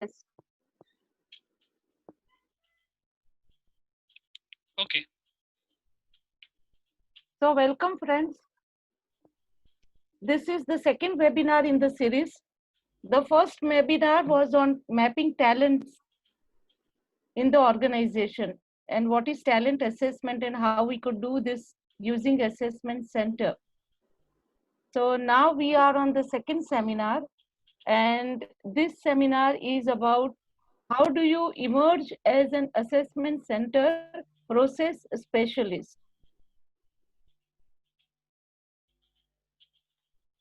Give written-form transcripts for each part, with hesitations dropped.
Yes. Okay. So welcome friends. This is the second webinar in the series. The first webinar was on mapping talents in the organization and what is talent assessment and how we could do this using assessment center. So now we are on the second seminar, and this seminar is about how do you emerge as an assessment center process specialist.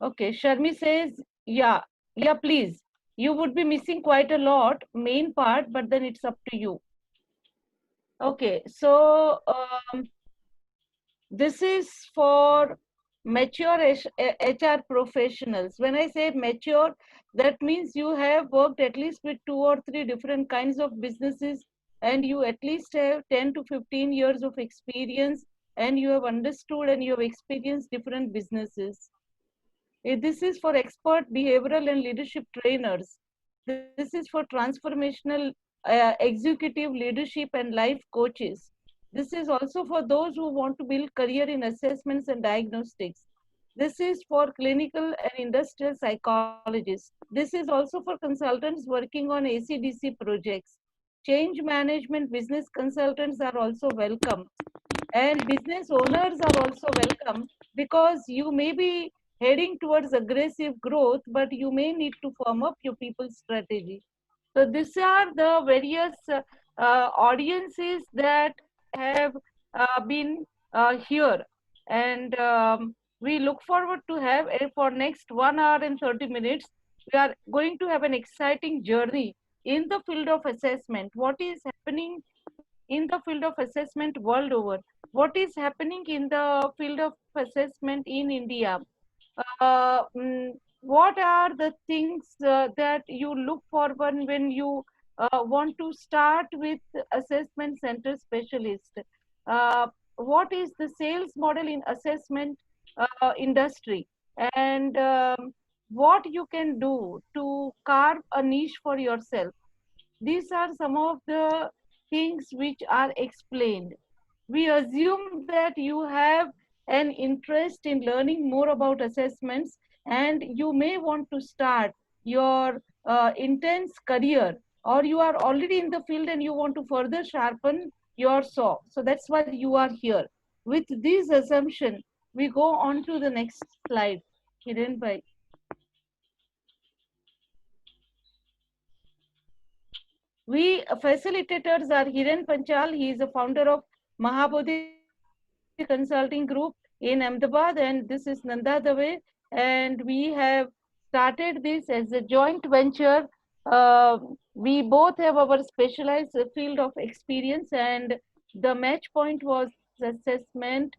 Okay, Sharmi says, yeah, please. You would be missing quite a lot, main part, but then it's up to you. Okay, so this is for mature HR professionals. When I say mature, that means you have worked at least with 2 or 3 different kinds of businesses, and you at least have 10 to 15 years of experience, and you have understood and you have experienced different businesses. This is for expert behavioral and leadership trainers. This is for transformational executive leadership and life coaches. This is also for those who want to build career in assessments and diagnostics. This is for clinical and industrial psychologists. This is also for consultants working on ACDC projects. Change management business consultants are also welcome. And business owners are also welcome, because you may be heading towards aggressive growth, but you may need to firm up your people's strategy. So these are the various audiences that have been here, and we look forward to have for next 1 hour and 30 minutes. We are going to have an exciting journey in the field of assessment. What is happening in the field of assessment world over? What is happening in the field of assessment in India? What are the things that you look for when you want to start with assessment center specialist? What is the sales model in assessment industry? And what you can do to carve a niche for yourself? These are some of the things which are explained. We assume that you have an interest in learning more about assessments, and you may want to start your intense career, or you are already in the field and you want to further sharpen your saw. So that's why you are here. With this assumption, we go on to the next slide. Hiren bhai. We facilitators are Hiren Panchal. He is a founder of Mahabodhi Consulting Group in Ahmedabad, and this is Nanda Dave. And we have started this as a joint venture. Uh, we both have our specialized field of experience, and the match point was assessment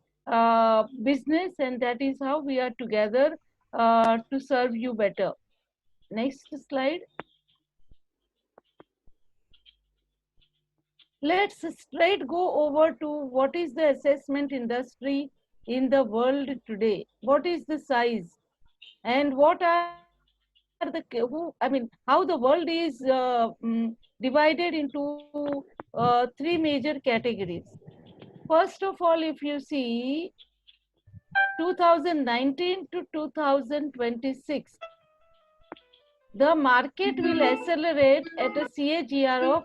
business, and that is how we are together to serve you better. Next slide. Let's straight go over to what is the assessment industry in the world today. What is the size, and what are the how the world is divided into 3 major categories. First of all, if you see 2019 to 2026, the market will accelerate at a CAGR of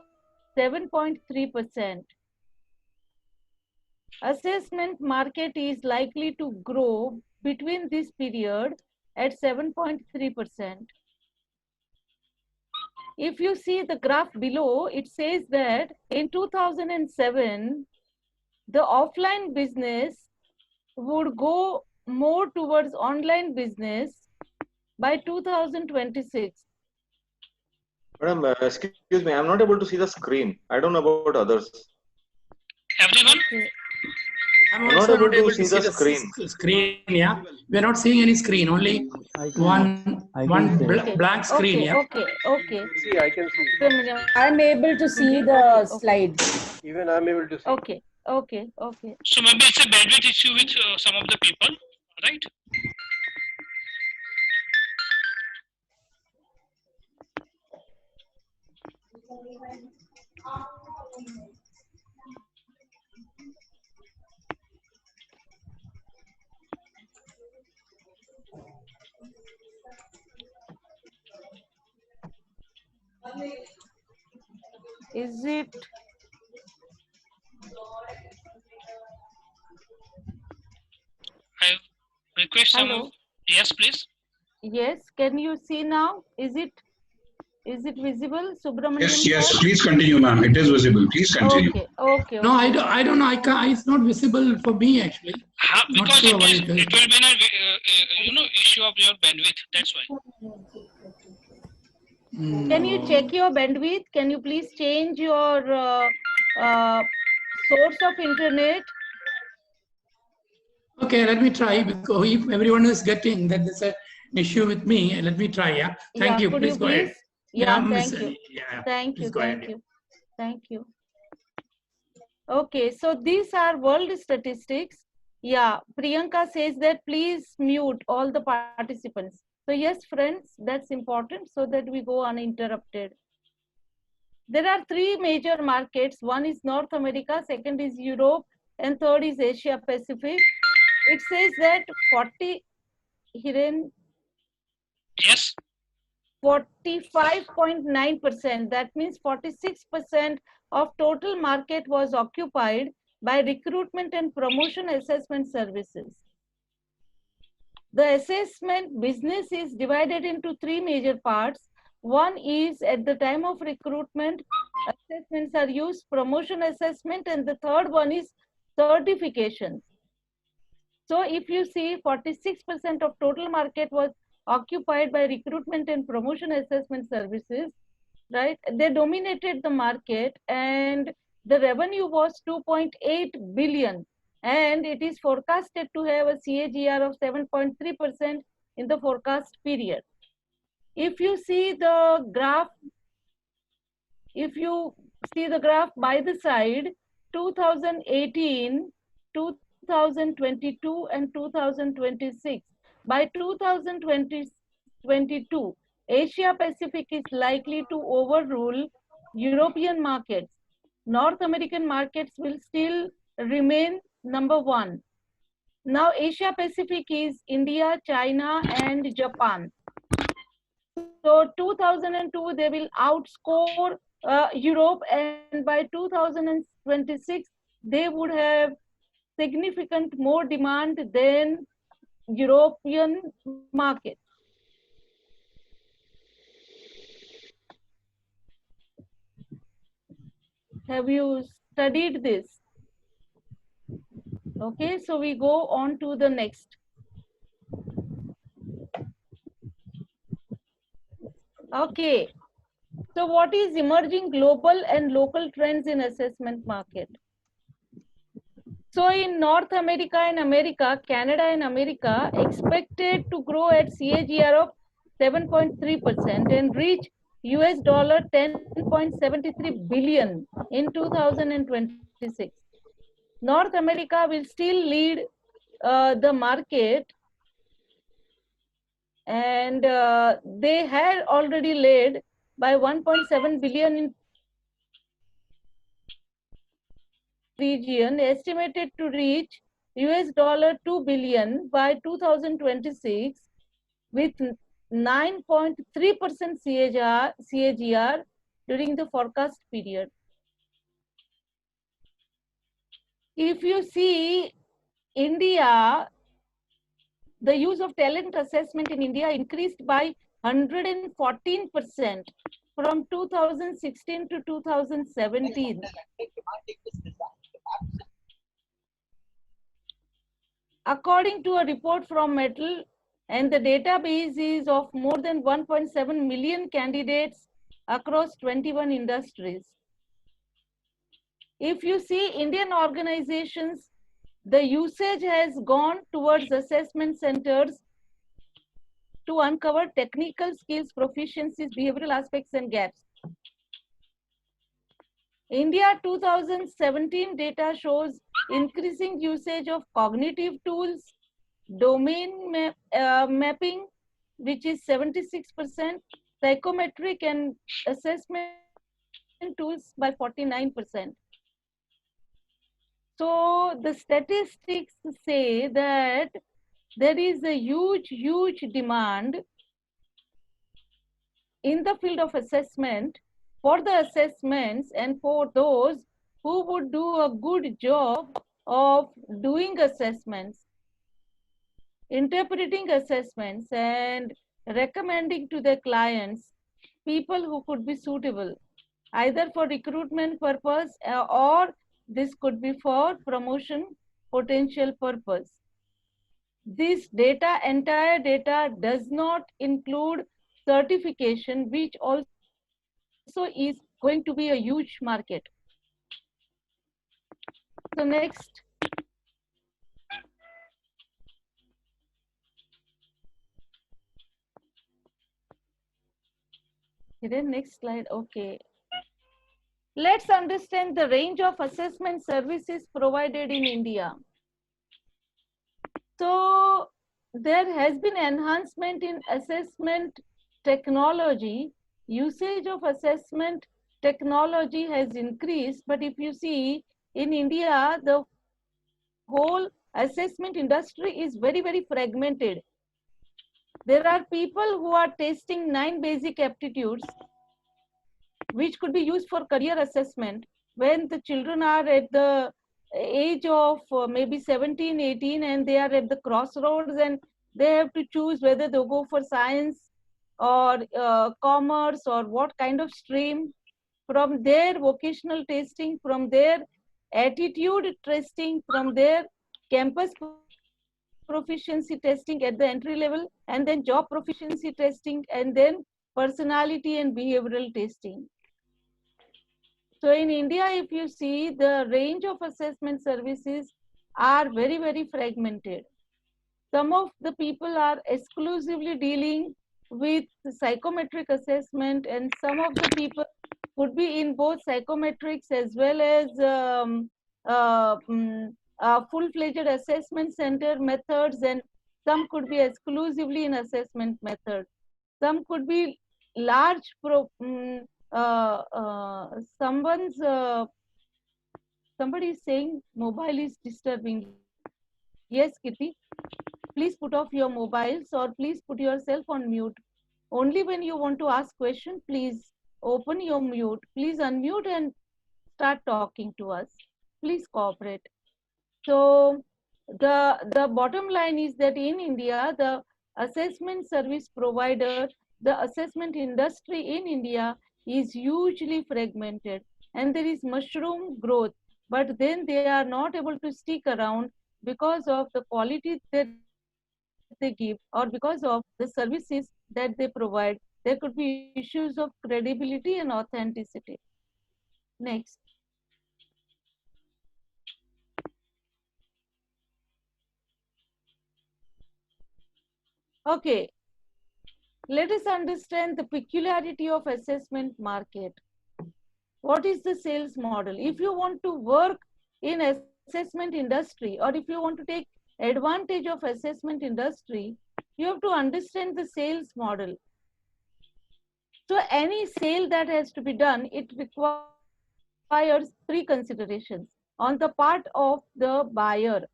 7.3%. Assessment market is likely to grow between this period at 7.3%. If you see the graph below, it says that in 2007, the offline business would go more towards online business by 2026. Madam, excuse me, I'm not able to see the screen. I don't know about others. Everyone? Okay. I'm I'm not also able not able to to see see the the screen. screen. Yeah, we're not seeing any screen. Only one blank screen. Yeah. Okay. See, I can see. I'm able to see the slide. Even I'm able to see. Okay. So maybe it's a bandwidth issue with some of the people, right? Is it? I request some. Hello. Yes, please. Yes. Can you see now? Is it visible, Subramaniam? Yes, yes. sir? Please continue, ma'am. It is visible. Please continue. Okay. Okay. No, okay. I don't know. I can't. It's not visible for me actually. Not Because sure why it will be an issue of your bandwidth. That's why. Can you check your bandwidth? Can you please change your source of internet? Okay, let me try, because if everyone is getting that there's an issue with me, let me try. Yeah. Thank you. Could Please you go ahead. please? Yeah, Miss- thank you. Yeah. Thank Please you. go Thank ahead. you. Thank you. Okay, so these are world statistics. Yeah, Priyanka says that please mute all the participants. So yes, friends, that's important so that we go uninterrupted. There are three major markets. One is North America, second is Europe, and third is Asia Pacific. It says that 40, Hiren, Yes. 45.9%, that means 46% of total market was occupied by recruitment and promotion assessment services. The assessment business is divided into three major parts. One is at the time of recruitment, assessments are used, promotion assessment, and the third one is certification. So if you see 46% of total market was occupied by recruitment and promotion assessment services, right? They dominated the market and the revenue was 2.8 billion and it is forecasted to have a CAGR of 7.3% in the forecast period. If you see the graph, by the side, 2018, 2022 and 2026. By 2022, Asia Pacific is likely to overrule European markets. North American markets will still remain number one. Now Asia Pacific is India, China and Japan. So 2002 they will outscore Europe, and by 2026 they would have significant more demand than European market. Have you studied this? Okay, so we go on to the next. Okay, so what is emerging global and local trends in assessment market? So in North America and America, Canada and America expected to grow at CAGR of 7.3% and reach US dollar 10.73 billion in 2026. North America will still lead the market, and they had already led by 1.7 billion in region, estimated to reach US dollar 2 billion by 2026 with 9.3% CAGR during the forecast period. If you see India, the use of talent assessment in India increased by 114% from 2016 to 2017. According to a report from Metal, and the database is of more than 1.7 million candidates across 21 industries. If you see Indian organizations, the usage has gone towards assessment centers to uncover technical skills, proficiencies, behavioral aspects, and gaps. India 2017 data shows increasing usage of cognitive tools, domain mapping, which is 76%, psychometric and assessment tools by 49%. So the statistics say that there is a huge demand in the field of assessment for the assessments and for those who would do a good job of doing assessments, interpreting assessments, and recommending to their clients people who could be suitable, either for recruitment purpose or this could be for promotion potential purpose. This data, entire data, does not include certification, which also is going to be a huge market. So next. Next slide. Okay. Let's understand the range of assessment services provided in India. So there has been enhancement in assessment technology. Usage of assessment technology has increased, but if you see in India, the whole assessment industry is very fragmented. There are people who are testing 9 basic aptitudes, which could be used for career assessment when the children are at the age of maybe 17, 18, and they are at the crossroads and they have to choose whether they'll go for science or commerce or what kind of stream. From their vocational testing, from their attitude testing, from their campus proficiency testing at the entry level, and then job proficiency testing, and then personality and behavioral testing. So in India, if you see, the range of assessment services are very fragmented. Some of the people are exclusively dealing with psychometric assessment, and some of the people could be in both psychometrics as well as full-fledged assessment center methods, and some could be exclusively in assessment methods. Some could be large somebody is saying mobile is disturbing. Yes, Kitty, please put off your mobiles or please put yourself on mute. Only when you want to ask question, please open your mute. Please unmute and start talking to us. Please cooperate. So the bottom line is that in India, the assessment service provider, the assessment industry in India is hugely fragmented, and there is mushroom growth, but then they are not able to stick around because of the quality that they give or because of the services that they provide. There could be issues of credibility and authenticity. Next. Okay, let us understand the peculiarity of assessment market. What is the sales model? If you want to work in assessment industry, or if you want to take advantage of assessment industry, you have to understand the sales model. So any sale that has to be done, it requires 3 considerations on the part of the buyer.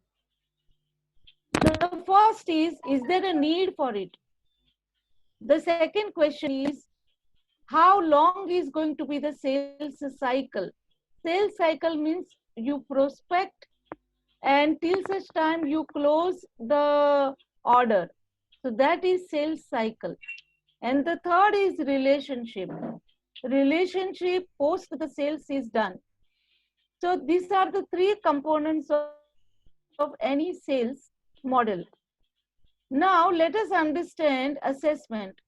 The first is there a need for it? The second question is, how long is going to be the sales cycle? Sales cycle means you prospect and till such time you close the order. So that is sales cycle. And the third is relationship. Relationship post the sales is done. So these are the 3 components of any sales model. Now let us understand assessment.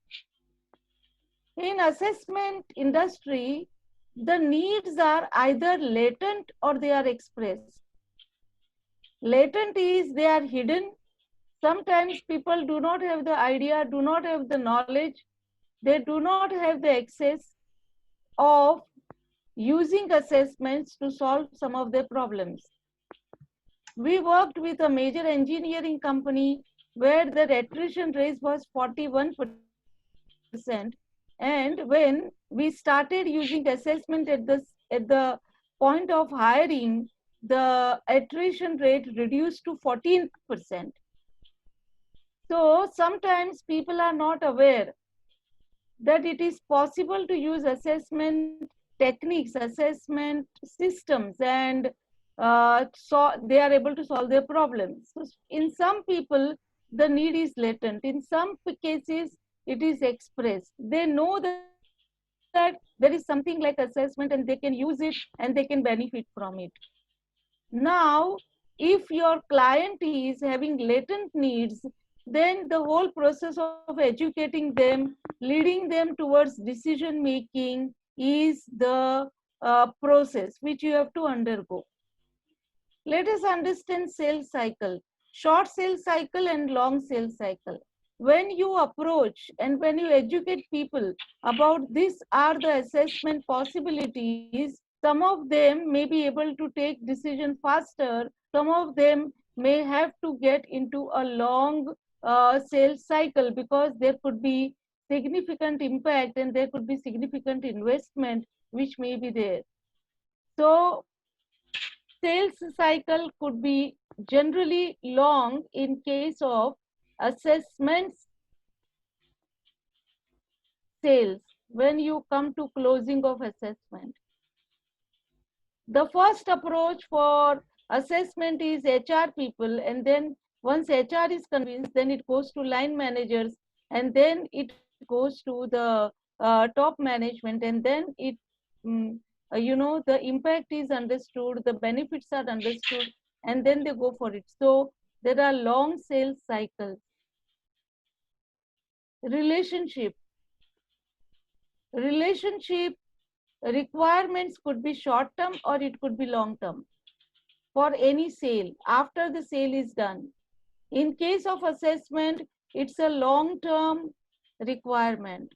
In assessment industry, the needs are either latent or they are expressed. Latent is they are hidden. Sometimes people do not have the idea, do not have the knowledge, they do not have the access of using assessments to solve some of their problems. We worked with a major engineering company where the attrition rate was 41%. And when we started using assessment at the point of hiring, the attrition rate reduced to 14%. So sometimes people are not aware that it is possible to use assessment techniques, assessment systems, and so they are able to solve their problems. So in some people, the need is latent. In some cases, it is expressed. They know that there is something like assessment and they can use it and they can benefit from it. Now, if your client is having latent needs, then the whole process of educating them, leading them towards decision making is the process which you have to undergo. Let us understand sales cycle, short sales cycle and long sales cycle. When you approach and when you educate people about these are the assessment possibilities, some of them may be able to take decision faster. Some of them may have to get into a long sales cycle because there could be significant impact and there could be significant investment which may be there. So sales cycle could be generally long in case of assessments sales when you come to closing of assessment. The first approach for assessment is HR people, and then once HR is convinced, then it goes to line managers, and then it goes to the top management, and then it the impact is understood, the benefits are understood, and then they go for it. So there are long sales cycles. Relationship requirements could be short term or it could be long term for any sale after the sale is done. In case of assessment, it's a long term requirement.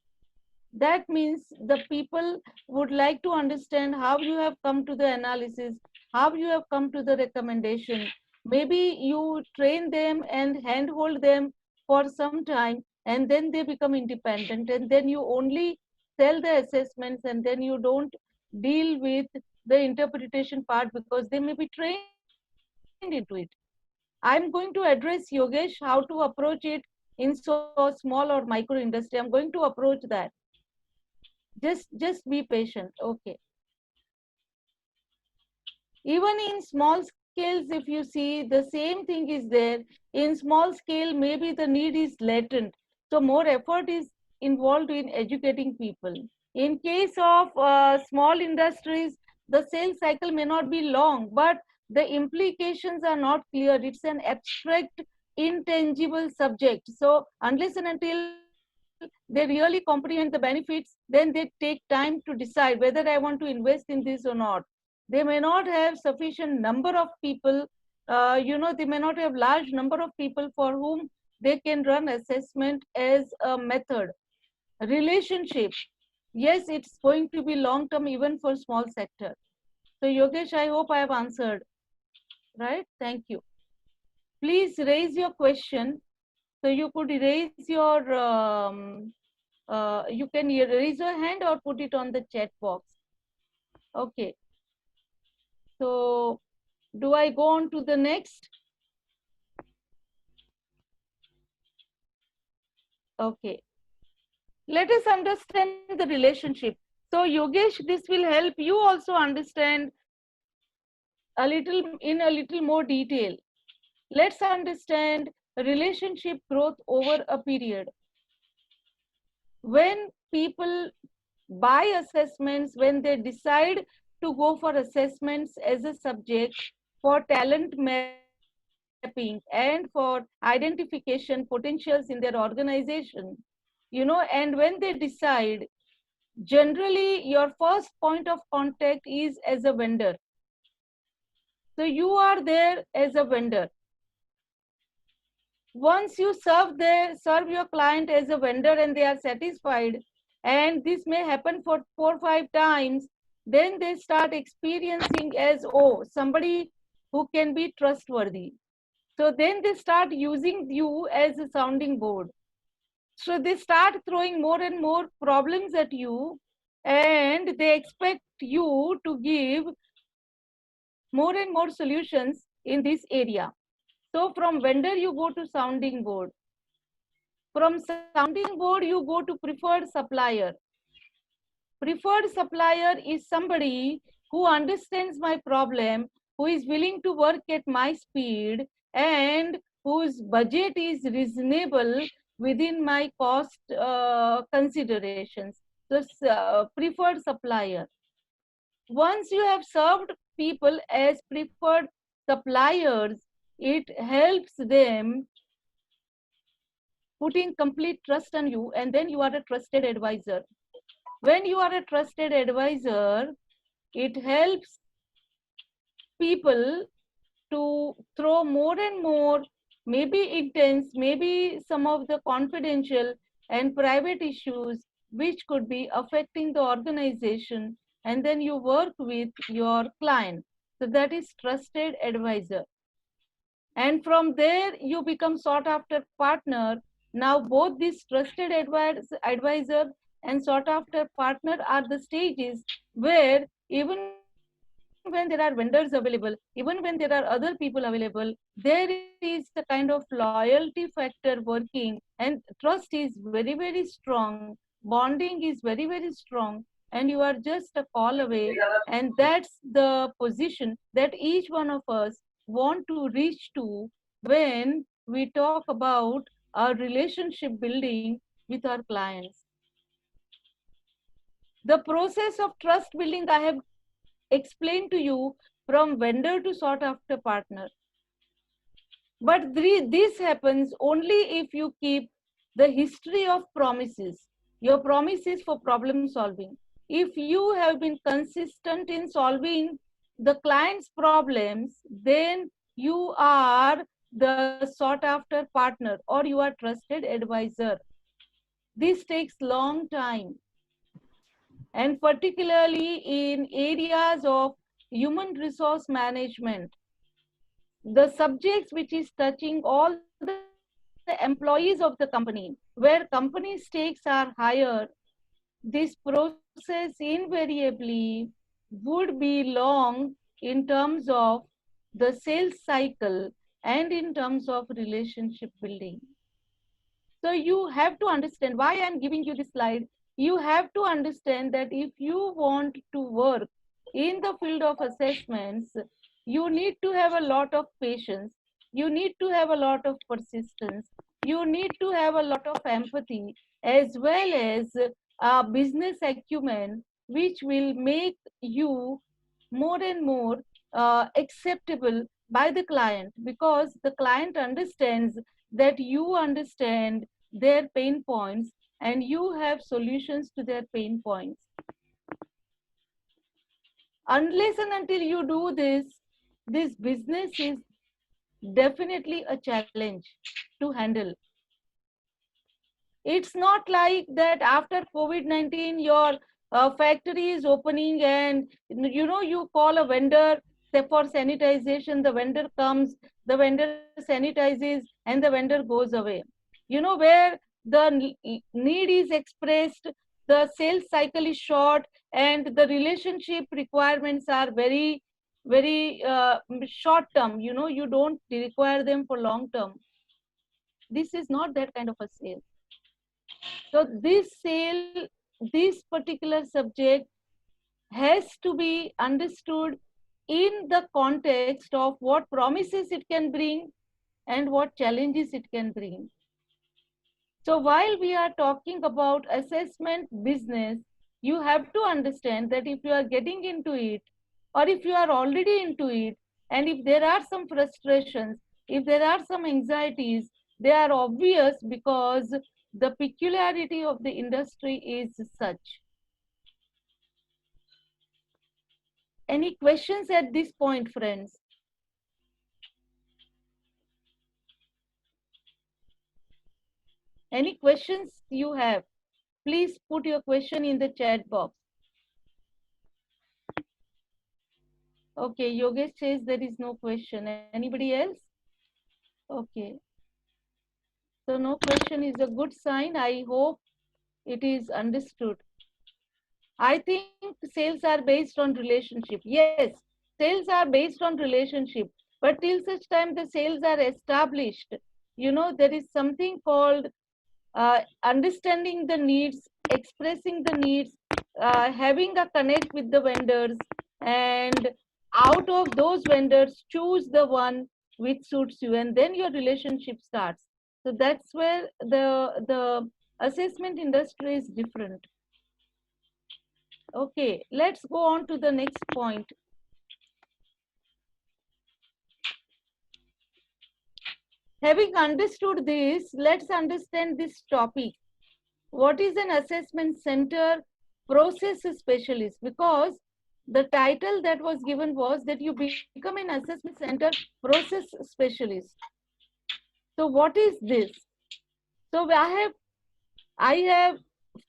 That means the people would like to understand how you have come to the analysis, how you have come to the recommendation. Maybe you train them and handhold them for some time, and then they become independent, and then you only sell the assessments, and then you don't deal with the interpretation part because they may be trained into it. I'm going to address, Yogesh, how to approach it in so small or micro industry. I'm going to approach that. Just be patient. Okay. Even in small scales, if you see, the same thing is there. In small scale, maybe the need is latent. So more effort is involved in educating people. In case of small industries, the sales cycle may not be long, but the implications are not clear. It's an abstract, intangible subject. So unless and until they really comprehend the benefits, then they take time to decide whether I want to invest in this or not. They may not have sufficient number of people, they may not have large number of people for whom they can run assessment as a method. Relationship, yes, it's going to be long term even for small sector. So Yogesh, I hope I have answered, right? Thank you. Please raise your question. So you could raise your, you can raise your hand or put it on the chat box. Okay. So do I go on to the next? Okay. Let us understand the relationship. So Yogesh, this will help you also understand in a little more detail. Let's understand relationship growth over a period. When people buy assessments, when they decide to go for assessments as a subject for talent mapping and for identification potentials in their organization, and when they decide, generally your first point of contact is as a vendor. So you are there as a vendor. Once you serve your client as a vendor and they are satisfied, and this may happen for 4 or 5 times, then they start experiencing as, oh, somebody who can be trustworthy. So then they start using you as a sounding board. So they start throwing more and more problems at you, and they expect you to give more and more solutions in this area. So from vendor, you go to sounding board. From sounding board, you go to preferred supplier. Preferred supplier is somebody who understands my problem, who is willing to work at my speed, and whose budget is reasonable within my cost considerations. So preferred supplier. Once you have served people as preferred suppliers, it helps them putting complete trust on you, and then you are a trusted advisor. When you are a trusted advisor, it helps people to throw more and more, maybe intense, maybe some of the confidential and private issues which could be affecting the organization, and then you work with your client. So that is trusted advisor. And from there, you become sought after partner. Now, both this trusted advisor and sought after partner are the stages where even when there are vendors available, even when there are other people available, there is a kind of loyalty factor working, and trust is very, very strong. Bonding is very, very strong, and you are just a call away. And that's the position that each one of us want to reach to when we talk about our relationship building with our clients. The process of trust building I have explained to you from vendor to sought after partner. But this happens only if you keep the history of promises, your promises for problem solving. If you have been consistent in solving the client's problems, then you are the sought after partner or you are trusted advisor. This takes long time. And particularly in areas of human resource management, the subjects which is touching all the employees of the company, where company stakes are higher, this process invariably would be long in terms of the sales cycle and in terms of relationship building. So you have to understand why I'm giving you this slide. You have to understand that if you want to work in the field of assessments, you need to have a lot of patience. You need to have a lot of persistence. You need to have a lot of empathy as well as business acumen, which will make you more and more acceptable by the client, because the client understands that you understand their pain points and you have solutions to their pain points. Unless and until you do this, this business is definitely a challenge to handle. It's not like that after COVID-19, your factory is opening and you call a vendor, say for sanitization, the vendor comes, the vendor sanitizes, and the vendor goes away. Where the need is expressed, the sales cycle is short, and the relationship requirements are very, very short term. You don't require them for long term. This is not that kind of a sale. So this particular subject has to be understood in the context of what promises it can bring and what challenges it can bring. So while we are talking about assessment business, you have to understand that if you are getting into it, or if you are already into it, and if there are some frustrations, if there are some anxieties, they are obvious because the peculiarity of the industry is such. Any questions at this point, friends? Any questions you have? Please put your question in the chat box. Okay, Yogesh says there is no question. Anybody else? Okay. So no question is a good sign. I hope it is understood. I think sales are based on relationship. Yes, sales are based on relationship, but till such time the sales are established, you know, there is something called understanding the needs, expressing the needs, having a connect with the vendors, and out of those vendors, choose the one which suits you, and then your relationship starts. So that's where the assessment industry is different. Okay, let's go on to the next point. Having understood this, let's understand this topic. What is an assessment center process specialist? Because the title that was given was that you become an assessment center process specialist. So what is this? So I have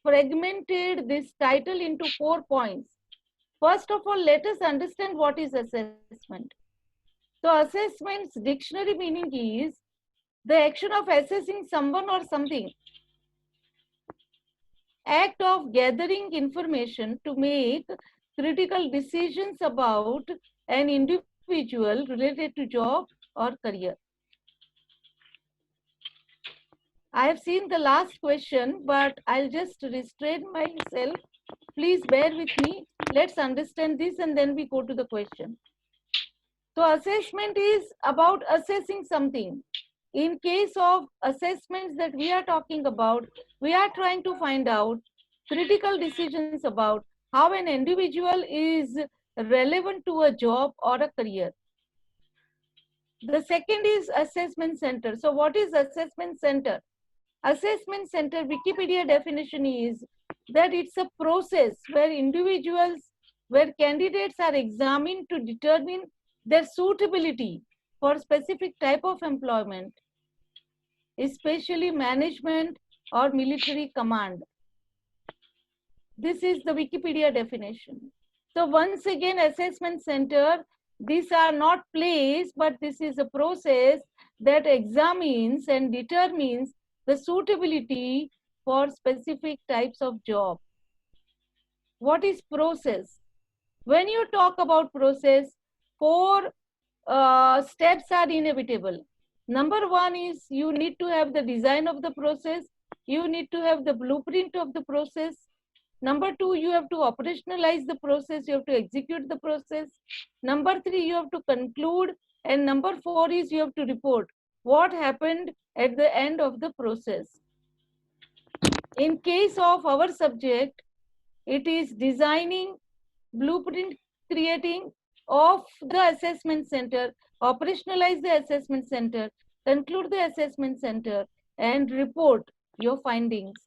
fragmented this title into 4 points. First of all, let us understand what is assessment. So assessment's dictionary meaning is the action of assessing someone or something. Act of gathering information to make critical decisions about an individual related to job or career. I have seen the last question, but I'll just restrain myself. Please bear with me. Let's understand this and then we go to the question. So assessment is about assessing something. In case of assessments that we are talking about, we are trying to find out critical decisions about how an individual is relevant to a job or a career. The second is assessment center. So what is assessment center? Assessment center, Wikipedia definition is that it's a process where candidates are examined to determine their suitability for specific type of employment, especially management or military command. This is the Wikipedia definition. So once again, assessment center, these are not place, but this is a process that examines and determines the suitability for specific types of job. What is process? When you talk about process, 4 steps are inevitable. Number 1 is you need to have the design of the process. You need to have the blueprint of the process. Number 2, you have to operationalize the process. You have to execute the process. Number 3, you have to conclude. And number 4 is you have to report what happened at the end of the process. In case of our subject, it is designing, blueprint creating of the assessment center, operationalize the assessment center, conclude the assessment center, and report your findings.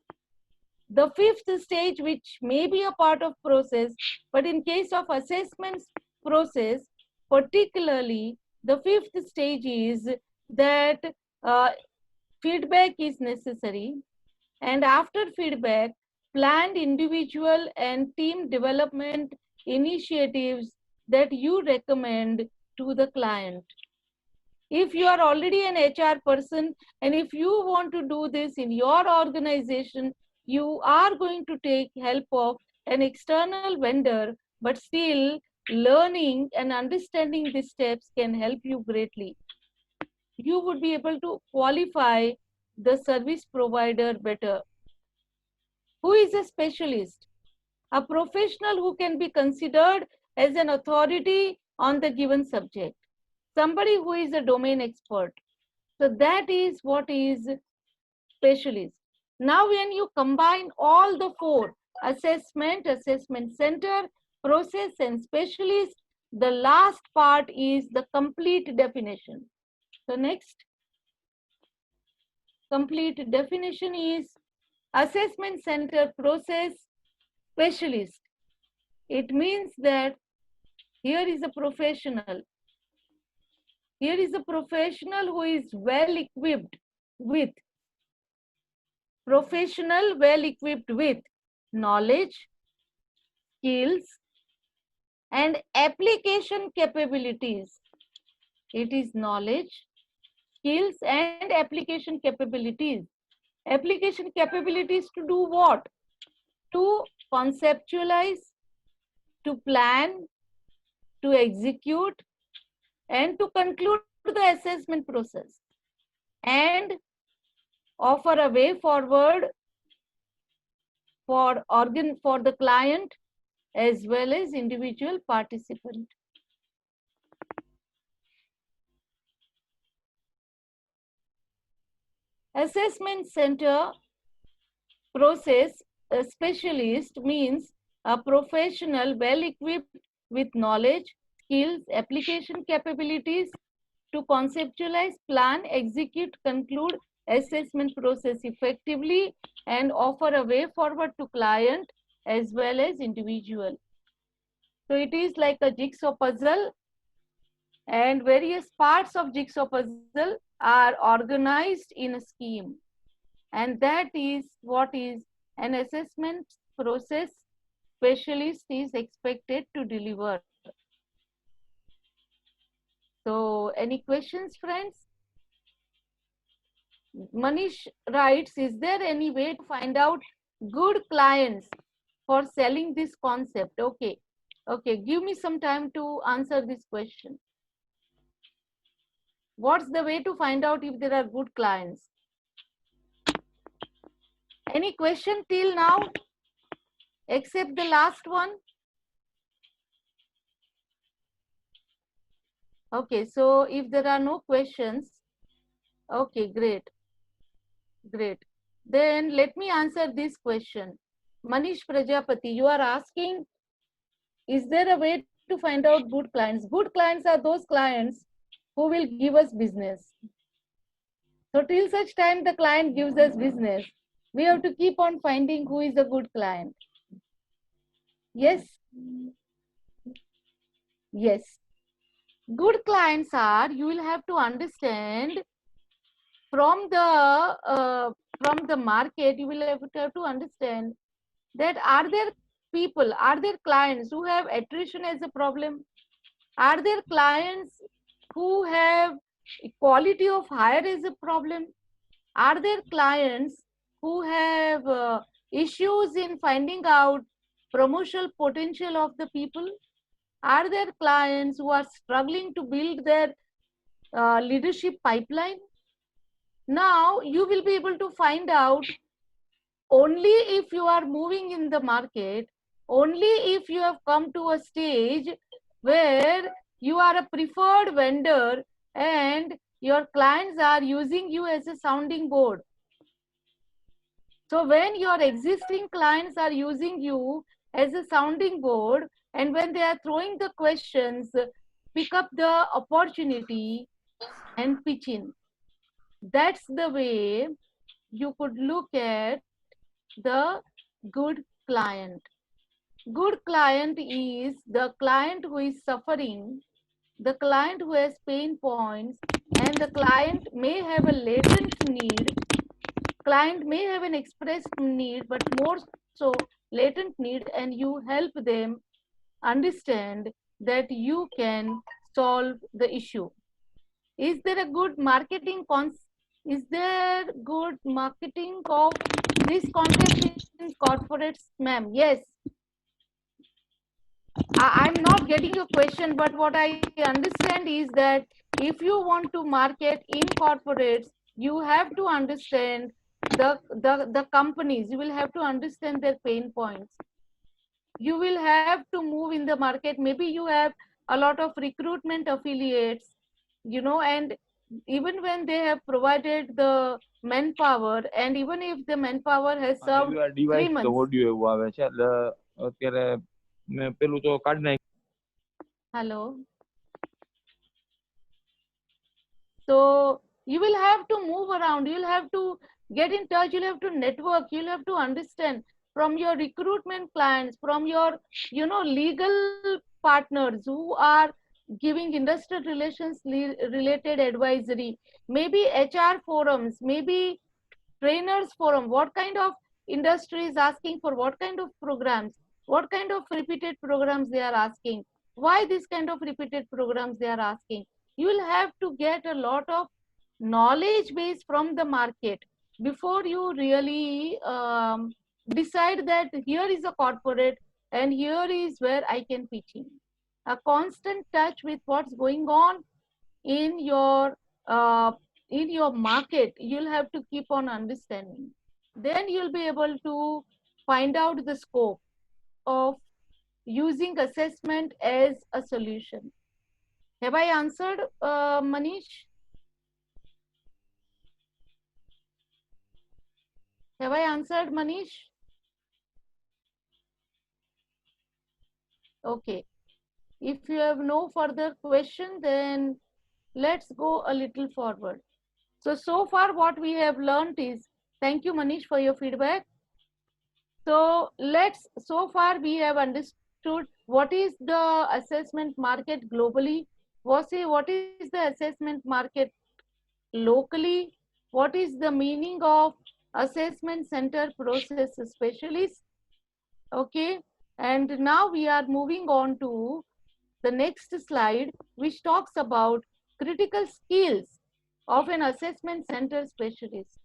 The 5th stage, which may be a part of process, but in case of assessment process, particularly the 5th stage is that feedback is necessary, and after feedback, planned individual and team development initiatives that you recommend to the client. If you are already an HR person and if you want to do this in your organization, you are going to take help of an external vendor, but still learning and understanding these steps can help you greatly. You would be able to qualify the service provider better. Who is a specialist? A professional who can be considered as an authority on the given subject. Somebody who is a domain expert. So that is what is specialist. Now when you combine all the 4, assessment, assessment center, process and specialist, the last part is the complete definition. So next, complete definition is assessment center process specialist. It means that here is a professional. Here is a professional who is well equipped with knowledge, skills, and application capabilities. It is knowledge, skills, and application capabilities. Application capabilities to do what? To conceptualize, to plan, to execute, and to conclude the assessment process, and offer a way forward for the client as well as individual participant. Assessment center process specialist means a professional well equipped with knowledge, skills, application capabilities to conceptualize, plan, execute, conclude assessment process effectively and offer a way forward to client as well as individual. So it is like a jigsaw puzzle, and various parts of jigsaw puzzle are organized in a scheme, and that is what is an assessment process specialist is expected to deliver. So any questions, friends? Manish writes, is there any way to find out good clients for selling this concept? Okay, give me some time to answer this question. What's the way to find out if there are good clients? Any question till now except the last one? Okay, so if there are no questions, okay, great. Then let me answer this question. Manish Prajapati, you are asking, is there a way to find out good clients? Good clients are those clients who will give us business. So till such time the client gives us business, we have to keep on finding who is a good client. Yes. Good clients are, you will have to understand from the market, you will have to understand that are there people, are there clients who have attrition as a problem? Are there clients who have quality of hire as a problem? Are there clients who have issues in finding out promotional potential of the people? Are there clients who are struggling to build their leadership pipeline? Now you will be able to find out only if you are moving in the market, only if you have come to a stage where you are a preferred vendor and your clients are using you as a sounding board. So when your existing clients are using you as a sounding board, and when they are throwing the questions, pick up the opportunity and pitch in. That's the way you could look at the good client. Good client is the client who is suffering, the client who has pain points, and the client may have a latent need. Client may have an expressed need, but more so latent need, and you help them understand that you can solve the issue. Is there a good marketing is there good marketing of this concept in corporates, ma'am? Yes. I'm not getting your question, but what I understand is that if you want to market in corporates, you have to understand the companies. You will have to understand their pain points. You will have to move in the market. Maybe you have a lot of recruitment affiliates, you know, and even when they have provided the manpower, and even if the manpower has served 3 months. Hello. So you will have to move around, you'll have to get in touch, you'll have to network, you'll have to understand from your recruitment clients, from your, you know, legal partners who are giving industrial relations related advisory, maybe HR forums, maybe trainers forum, what kind of industry is asking for what kind of programs, what kind of repeated programs they are asking, why this kind of repeated programs they are asking. You will have to get a lot of knowledge base from the market before you really decide that here is a corporate and here is where I can pitch in. A constant touch with what's going on in your market, you'll have to keep on understanding. Then you'll be able to find out the scope of using assessment as a solution. Have I answered, Manish? Have I answered, Manish? Okay. If you have no further question, then let's go a little forward. So far what we have learned is, thank you Manish for your feedback. So far we have understood what is the assessment market globally, what is the assessment market locally, what is the meaning of assessment center process specialist. Okay, and now we are moving on to the next slide, which talks about critical skills of an assessment center specialist.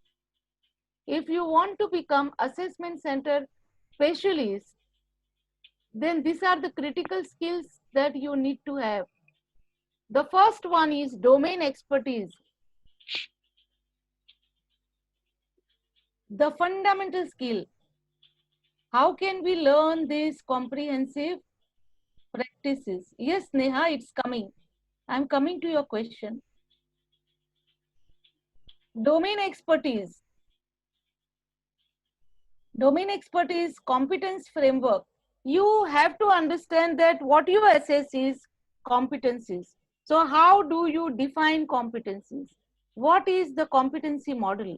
If you want to become assessment center specialist, then these are the critical skills that you need to have. The first one is domain expertise. The fundamental skill. How can we learn these comprehensive practices? Yes, Neha, it's coming. I'm coming to your question. Domain expertise. Domain expertise, competence framework. You have to understand that what you assess is competencies. So how do you define competencies? What is the competency model?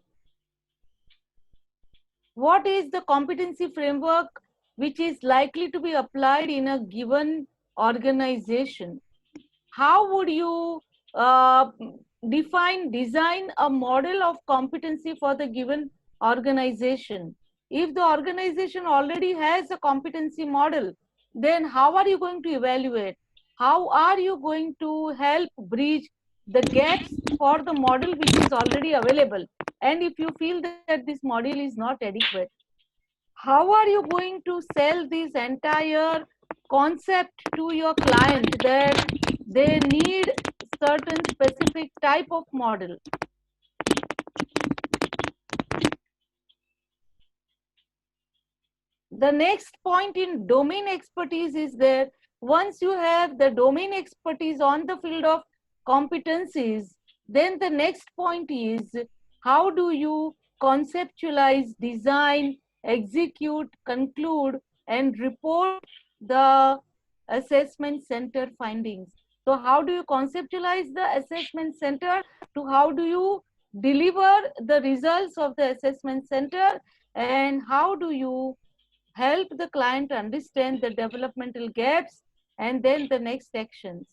What is the competency framework which is likely to be applied in a given organization? How would you design a model of competency for the given organization? If the organization already has a competency model, then how are you going to evaluate? How are you going to help bridge the gaps for the model which is already available? And if you feel that this model is not adequate, how are you going to sell this entire concept to your client that they need certain specific type of model? The next point in domain expertise is that once you have the domain expertise on the field of competencies, then the next point is how do you conceptualize, design, execute, conclude, and report the assessment center findings. So how do you conceptualize the assessment center to how do you deliver the results of the assessment center, and how do you help the client understand the developmental gaps and then the next actions.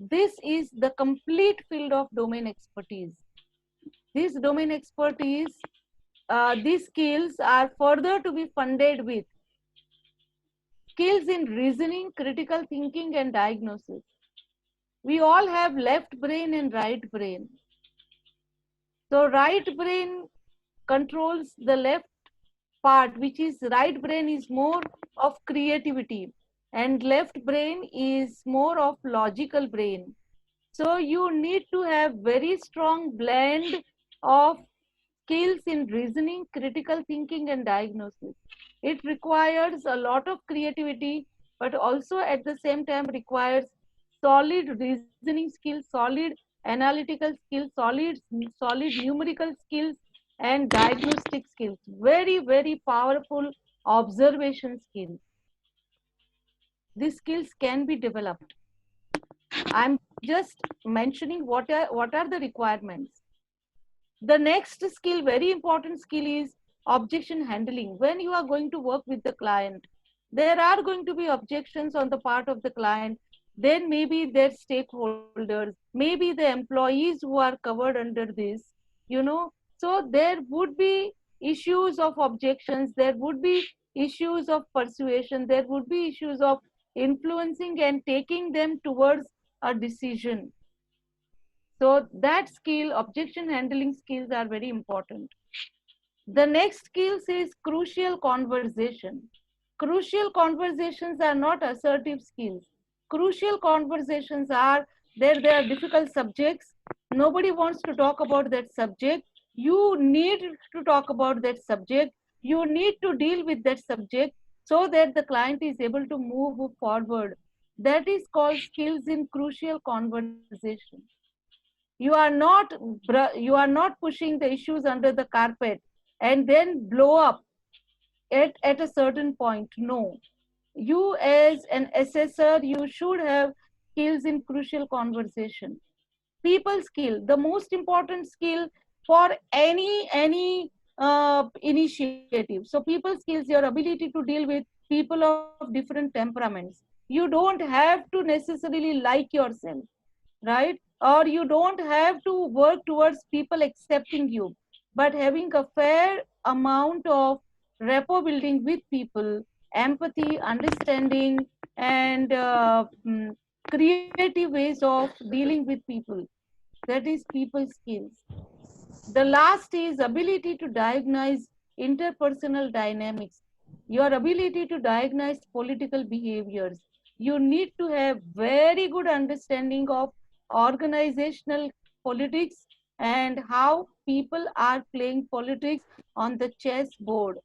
This is the complete field of domain expertise. This domain expertise, these skills are further to be funded with skills in reasoning, critical thinking, and diagnosis. We all have left brain and right brain. So right brain controls the left part, which is right brain is more of creativity and left brain is more of logical brain. So you need to have very strong blend of skills in reasoning, critical thinking, and diagnosis. It requires a lot of creativity, but also at the same time requires solid reasoning skills, solid analytical skills, solid numerical skills, and diagnostic skills. Very, very powerful observation skills. These skills can be developed. I'm just mentioning what are the requirements. The next skill, very important skill, is objection handling. When you are going to work with the client, there are going to be objections on the part of the client. Then maybe their stakeholders, maybe the employees who are covered under this, so there would be issues of objections, there would be issues of persuasion, there would be issues of influencing and taking them towards a decision. So that skill, objection handling skills, are very important. The next skills is crucial conversation. Crucial conversations are not assertive skills. Crucial conversations are there are difficult subjects. Nobody wants to talk about that subject. You need to talk about that subject. You need to deal with that subject so that the client is able to move forward. That is called skills in crucial conversation. You are not pushing the issues under the carpet and then blow up at a certain point. No, you as an assessor, you should have skills in crucial conversation. People skill, the most important skill for any initiative. So people skills, your ability to deal with people of different temperaments. You don't have to necessarily like yourself, right? Or you don't have to work towards people accepting you, but having a fair amount of rapport building with people, empathy, understanding, and creative ways of dealing with people. That is people skills. The last is ability to diagnose interpersonal dynamics, your ability to diagnose political behaviors. You need to have very good understanding of organizational politics and how people are playing politics on the chessboard.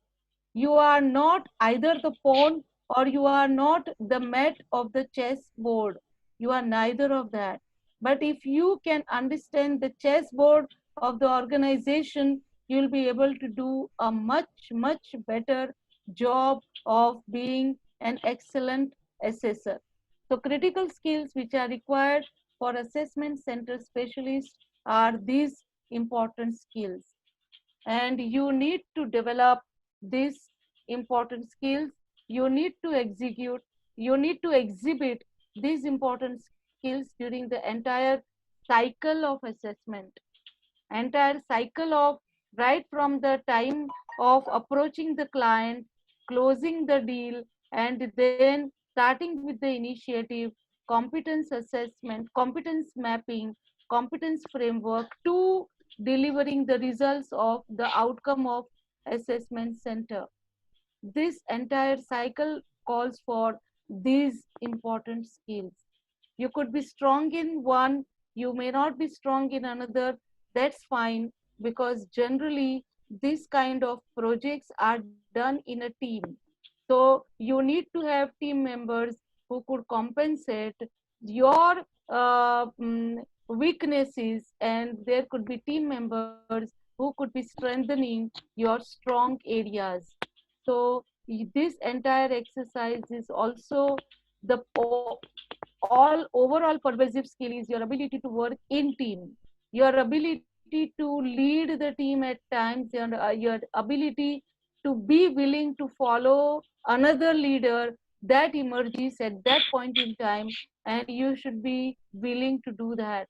You are not either the pawn or you are not the mat of the chessboard. You are neither of that. But if you can understand the chessboard of the organization, you'll be able to do a much better job of being an excellent assessor. So critical skills which are required for assessment center specialists are these important skills. And you need to develop these important skills. You need to execute, you need to exhibit these important skills during the entire cycle of assessment, entire cycle of right from the time of approaching the client, closing the deal, and then starting with the initiative, competence assessment, competence mapping, competence framework, to delivering the results of the outcome of assessment center. This entire cycle calls for these important skills. You could be strong in one, you may not be strong in another. That's fine, because generally this kind of projects are done in a team. So you need to have team members who could compensate your weaknesses, and there could be team members who could be strengthening your strong areas. So this entire exercise is also the all overall pervasive skill is your ability to work in team, your ability to lead the team at times, and your ability to be willing to follow another leader that emerges at that point in time, and you should be willing to do that.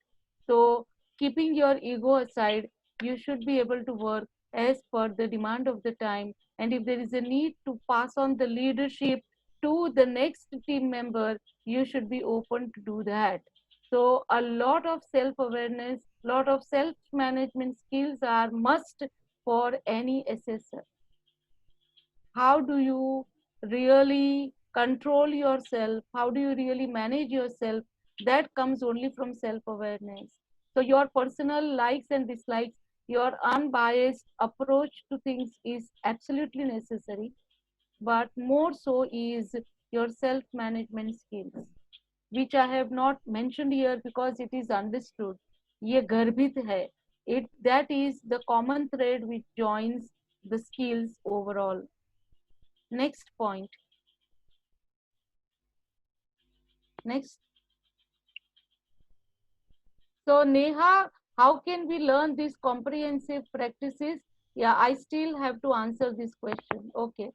So keeping your ego aside, you should be able to work as per the demand of the time, and if there is a need to pass on the leadership to the next team member, you should be open to do that. So a lot of self-awareness, lot of self-management skills are must for any assessor. How do you really control yourself? How do you really manage yourself? That comes only from self-awareness. So your personal likes and dislikes, your unbiased approach to things is absolutely necessary, but more so is your self-management skills, which I have not mentioned here because it is understood. ये गर्भित है. That is the common thread which joins the skills overall. Next point. Next. So Neha, how can we learn these comprehensive practices? Yeah, I still have to answer this question. Okay.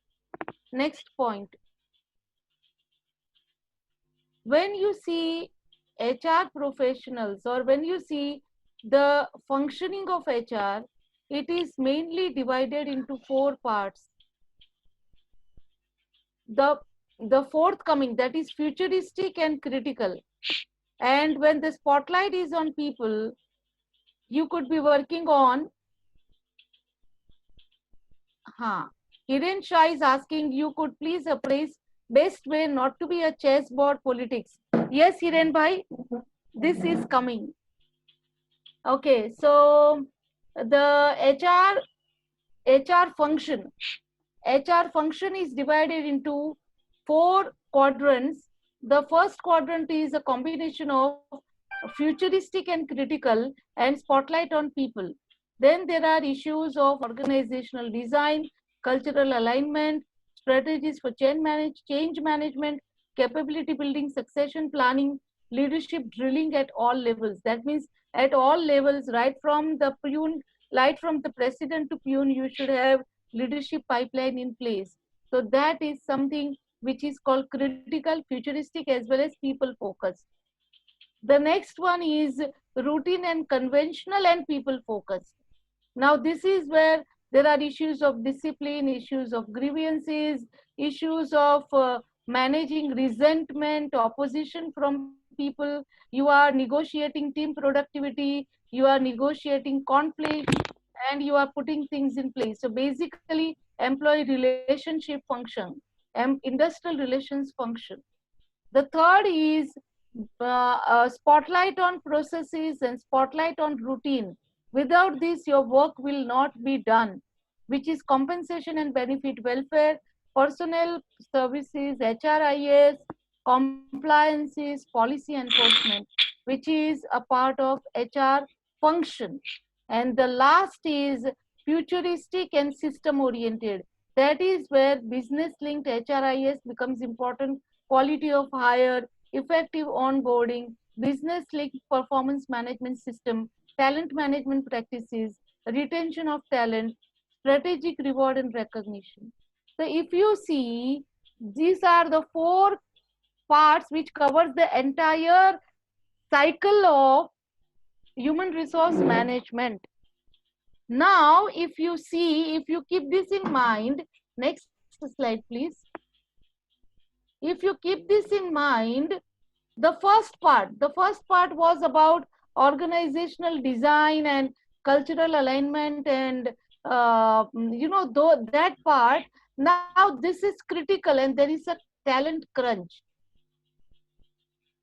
Next point. When you see HR professionals, or when you see the functioning of HR, it is mainly divided into 4 parts. The forthcoming, that is futuristic and critical. And when the spotlight is on people, you could be working on Hiren Shah is asking, you could please appraise best way not to be a chessboard politics. Yes, Hiren bhai, this is coming. Okay, so the HR function is divided into 4 quadrants. The first quadrant is a combination of futuristic and critical and spotlight on people. Then there are issues of organizational design, cultural alignment, strategies for change management, capability building, succession planning, leadership drilling at all levels. That means at all levels, right from the president to peon, you should have leadership pipeline in place. So that is something which is called critical, futuristic, as well as people focused. The next one is routine and conventional and people focused. Now this is where there are issues of discipline, issues of grievances, issues of managing resentment, opposition from people. You are negotiating team productivity, you are negotiating conflict, and you are putting things in place. So basically, employee relationship function, industrial relations function. The third is spotlight on processes and spotlight on routine. Without this, your work will not be done, which is compensation and benefit welfare, personnel services, HRIS, compliances, policy enforcement, which is a part of HR function. And the last is futuristic and system oriented. That is where business linked HRIS becomes important, quality of hire, effective onboarding, business linked performance management system, talent management practices, retention of talent, strategic reward and recognition. So if you see, these are the 4 parts which covers the entire cycle of human resource management. Now, if you see, if you keep this in mind, next slide, please. If you keep this in mind, the first part was about organizational design and cultural alignment and that part. Now this is critical and there is a talent crunch.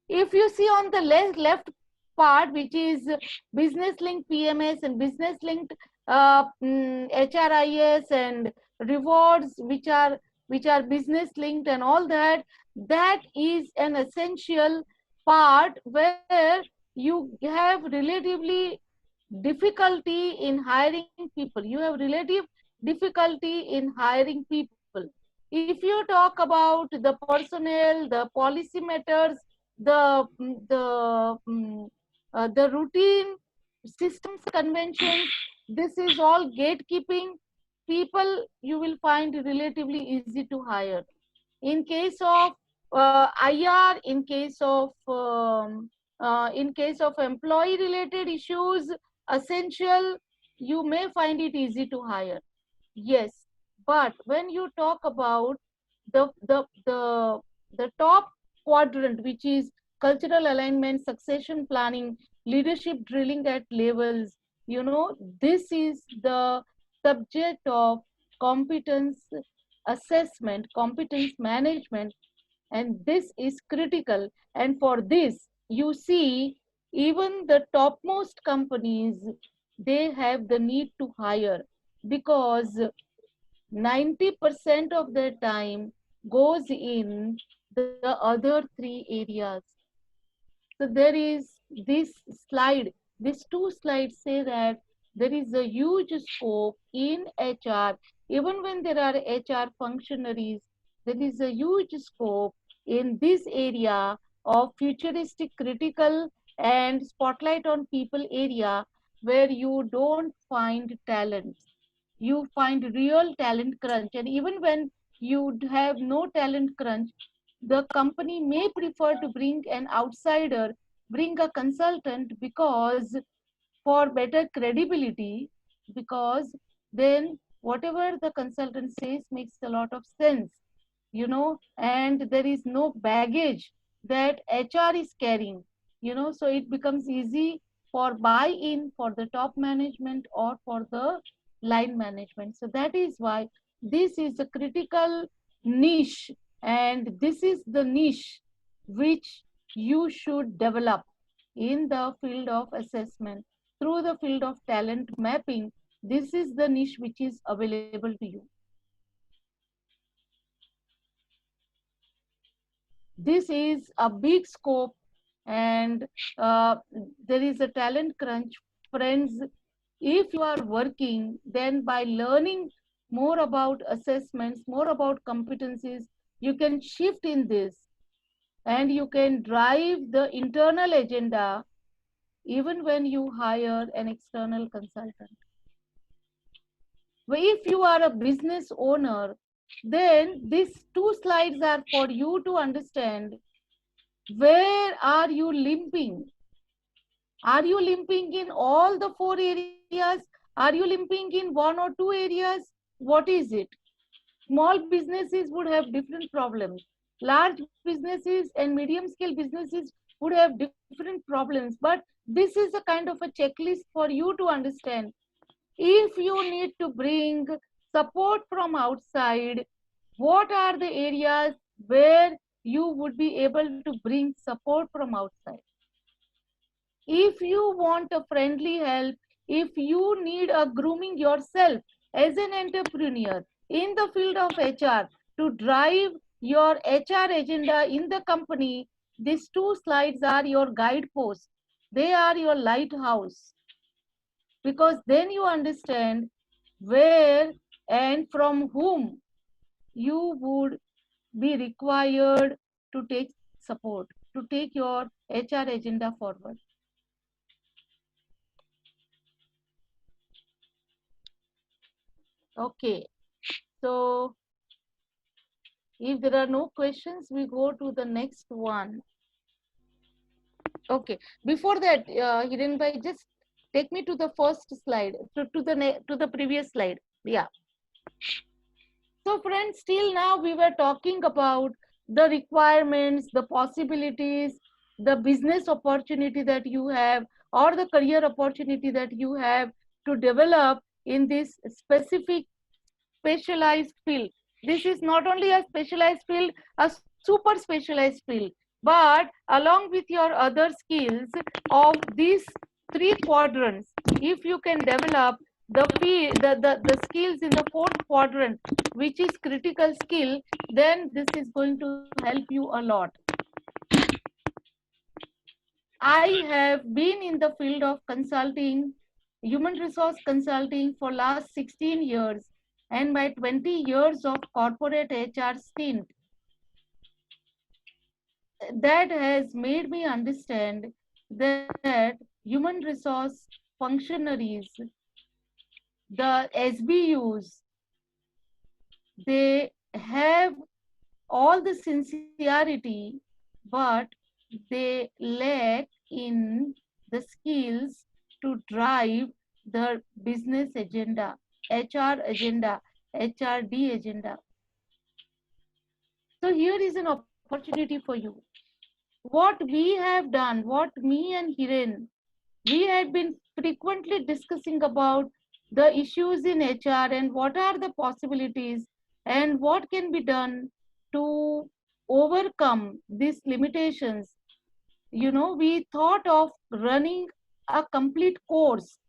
If you see on the left part, which is business linked PMS and business linked HRIS and rewards, which are business linked and all that, that is an essential part where you have relatively difficulty in hiring people. You have relative difficulty in hiring people. If you talk about the personnel, the policy matters, the routine systems, conventions, this is all gatekeeping. People you will find relatively easy to hire. In case of IR, in case of employee related issues, essential, you may find it easy to hire. Yes, but when you talk about the top quadrant, which is cultural alignment, succession planning, leadership drilling at levels, this is the subject of competence assessment, competence management, and this is critical. And for this, you see, even the topmost companies, they have the need to hire because 90% of their time goes in the other 3 areas. So there is this slide, these 2 slides say that there is a huge scope in HR. Even when there are HR functionaries, there is a huge scope in this area of futuristic, critical, and spotlight on people area where you don't find talent. You find real talent crunch. And even when you have no talent crunch, the company may prefer to bring an outsider, bring a consultant, because for better credibility, because then whatever the consultant says makes a lot of sense, and there is no baggage that HR is carrying, so it becomes easy for buy-in for the top management or for the line management. So that is why this is a critical niche, and this is the niche which you should develop in the field of assessment through the field of talent mapping. This is the niche which is available to you. This is a big scope, and there is a talent crunch. Friends, if you are working, then by learning more about assessments, more about competencies, you can shift in this, and you can drive the internal agenda even when you hire an external consultant. If you are a business owner, then these 2 slides are for you to understand where are you limping. Are you limping in all the 4 areas? Are you limping in 1 or 2 areas? What is it? Small businesses would have different problems. Large businesses and medium scale businesses would have different problems. But this is a kind of a checklist for you to understand. If you need to bring support from outside, what are the areas where you would be able to bring support from outside? If you want a friendly help, if you need a grooming yourself as an entrepreneur in the field of HR to drive your HR agenda in the company, these 2 slides are your guideposts. They are your lighthouse, because then you understand where and from whom you would be required to take support, to take your HR agenda forward. Okay, so if there are no questions, we go to the next one. Okay, before that, Hiren, just take me to the first slide, to the previous slide. Yeah. So friends, till now we were talking about the requirements, the possibilities, the business opportunity that you have, or the career opportunity that you have to develop in this specific specialized field. This is not only a specialized field, a super specialized field, but along with your other skills of these 3 quadrants, if you can develop the skills in the 4th quadrant, which is critical skill, then this is going to help you a lot. I have been in the field of consulting, human resource consulting, for last 16 years, and my 20 years of corporate HR stint. That has made me understand that human resource functionaries, the SBUs, they have all the sincerity, but they lack in the skills to drive the business agenda, HR agenda, HRD agenda. So here is an opportunity for you. What we have done, what me and Hiren, we had been frequently discussing about the issues in HR and what are the possibilities and what can be done to overcome these limitations. You know, we thought of running a complete course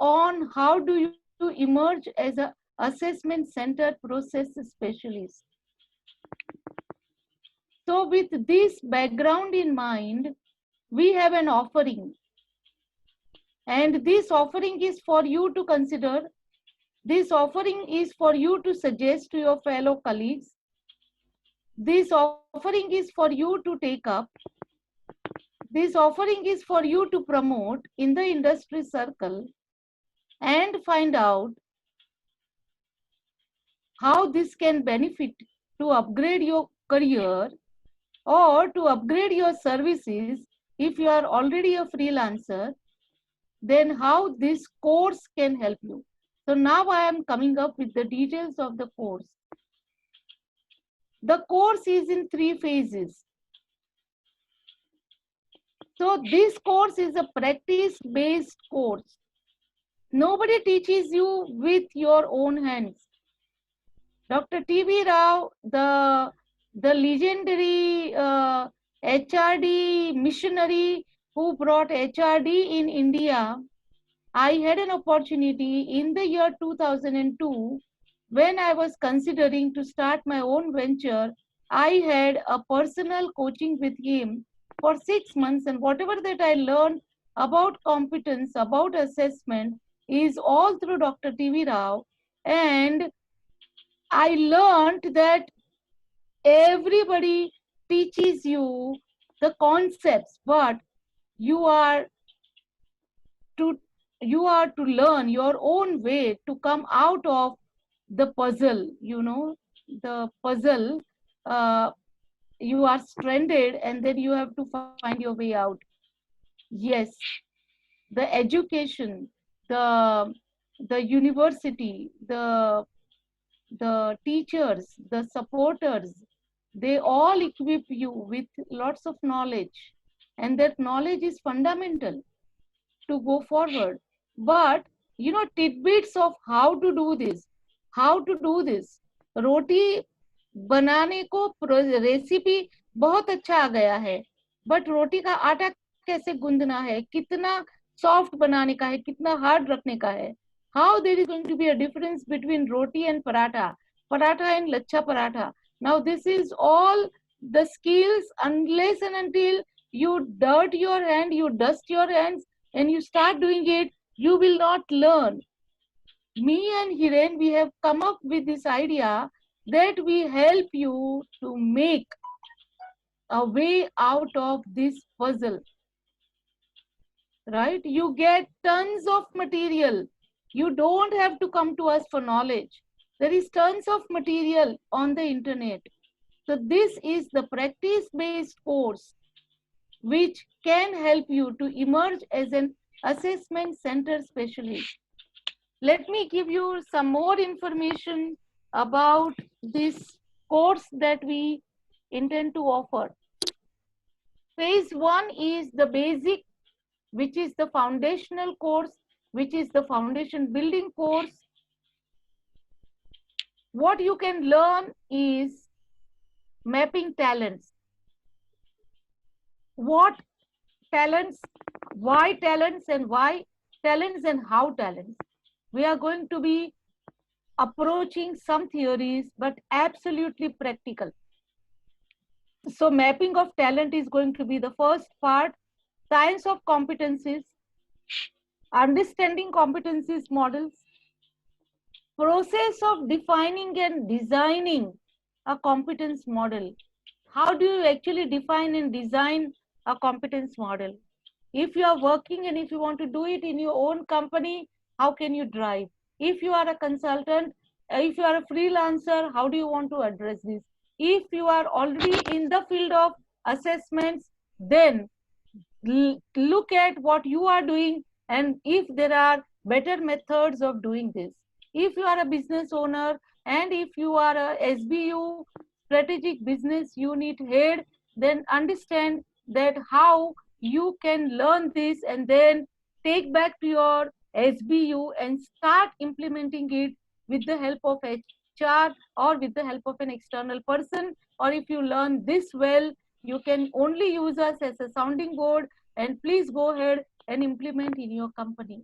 on how do you emerge as a assessment centered process specialist. So with this background in mind, we have an offering. And this offering is for you to consider. This offering is for you to suggest to your fellow colleagues. This offering is for you to take up. This offering is for you to promote in the industry circle and find out how this can benefit to upgrade your career or to upgrade your services. If you are already a freelancer, then how this course can help you. So now I am coming up with the details of the course. The course is in 3 phases. So this course is a practice-based course. Nobody teaches you with your own hands. Dr. T.V. Rao, the legendary HRD missionary who brought HRD in India, I had an opportunity in the year 2002 when I was considering to start my own venture. I had a personal coaching with him for 6 months, and whatever that I learned about competence, about assessment, is all through Dr. T.V. Rao. And I learned that everybody teaches you the concepts, but you are to learn your own way to come out of the puzzle. The puzzle. You are stranded, and then you have to find your way out. Yes, the education, the university, the teachers, the supporters, they all equip you with lots of knowledge, and that knowledge is fundamental to go forward. But tidbits of how to do this. रोटी बनाने को recipe बहुत अच्छा आ गया है, but रोटी का आटा कैसे गूंदना है, कितना सॉफ्ट बनाने का है, कितना हार्ड रखने का है. How there is going to be a difference between roti and paratha and lachha paratha. Now this is all the skills. Unless and until you dirt your hand, you dust your hands, and you start doing it, you will not learn. Me and Hiren, we have come up with this idea that we help you to make a way out of this puzzle. Right? You get tons of material. You don't have to come to us for knowledge. There is tons of material on the internet. So this is the practice-based course which can help you to emerge as an assessment center specialist. Let me give you some more information about this course that we intend to offer. Phase 1 is the basic, which is the foundational course, which is the foundation building course. What you can learn is mapping talents. What talents, why talents, and how talents. We are going to be approaching some theories, but absolutely practical. So mapping of talent is going to be the first part. Science of competencies, understanding competencies models, process of defining and designing a competence model. How do you actually define and design a competence model? If you are working and if you want to do it in your own company, how can you drive? If you are a consultant, if you are a freelancer, how do you want to address this? If you are already in the field of assessments, then look at what you are doing and if there are better methods of doing this. If you are a business owner and if you are a SBU, strategic business unit head, then understand that how you can learn this and then take back to your SBU and start implementing it with the help of HR or with the help of an external person. Or if you learn this well, you can only use us as a sounding board, and please go ahead and implement in your company.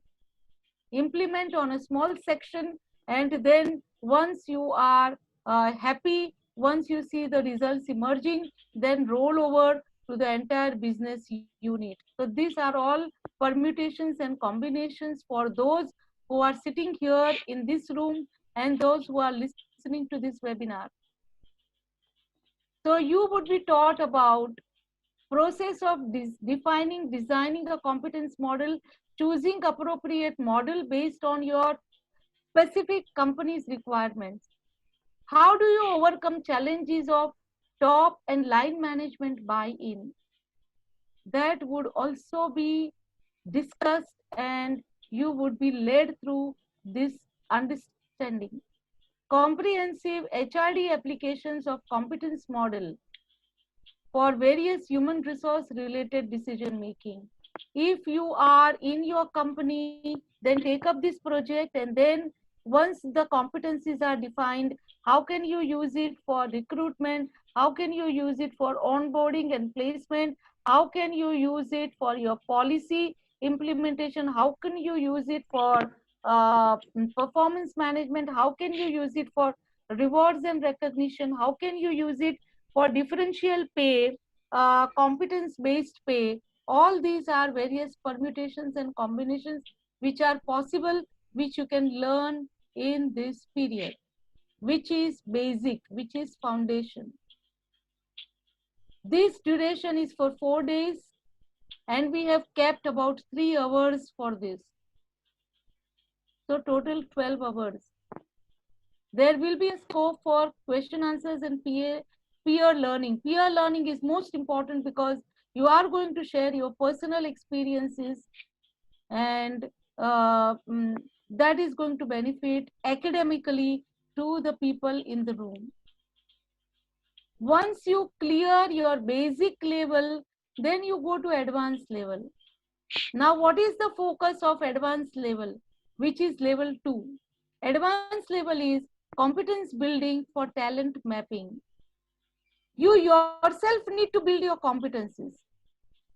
Implement on a small section, and then once you are happy, once you see the results emerging, then roll over to the entire business unit. So these are all permutations and combinations for those who are sitting here in this room and those who are listening to this webinar. So you would be taught about process of defining, designing a competence model, choosing appropriate model based on your specific company's requirements. How do you overcome challenges of top and line management buy-in? That would also be discussed, and you would be led through this understanding. Comprehensive HRD applications of competence model for various human resource related decision making. If you are in your company, then take up this project, and then once the competencies are defined, how can you use it for recruitment? How can you use it for onboarding and placement? How can you use it for your policy implementation? How can you use it for performance management? How can you use it for rewards and recognition? How can you use it for differential pay, competence-based pay? All these are various permutations and combinations which are possible, which you can learn in this period, which is basic, which is foundation. This duration is for 4 days, and we have kept about 3 hours for this. So total 12 hours. There will be a scope for question answers and peer learning. Peer learning is most important because you are going to share your personal experiences, and that is going to benefit academically to the people in the room. Once you clear your basic level, then you go to advanced level. Now, what is the focus of advanced level, which is level 2? Advanced level is competence building for talent mapping. You yourself need to build your competencies.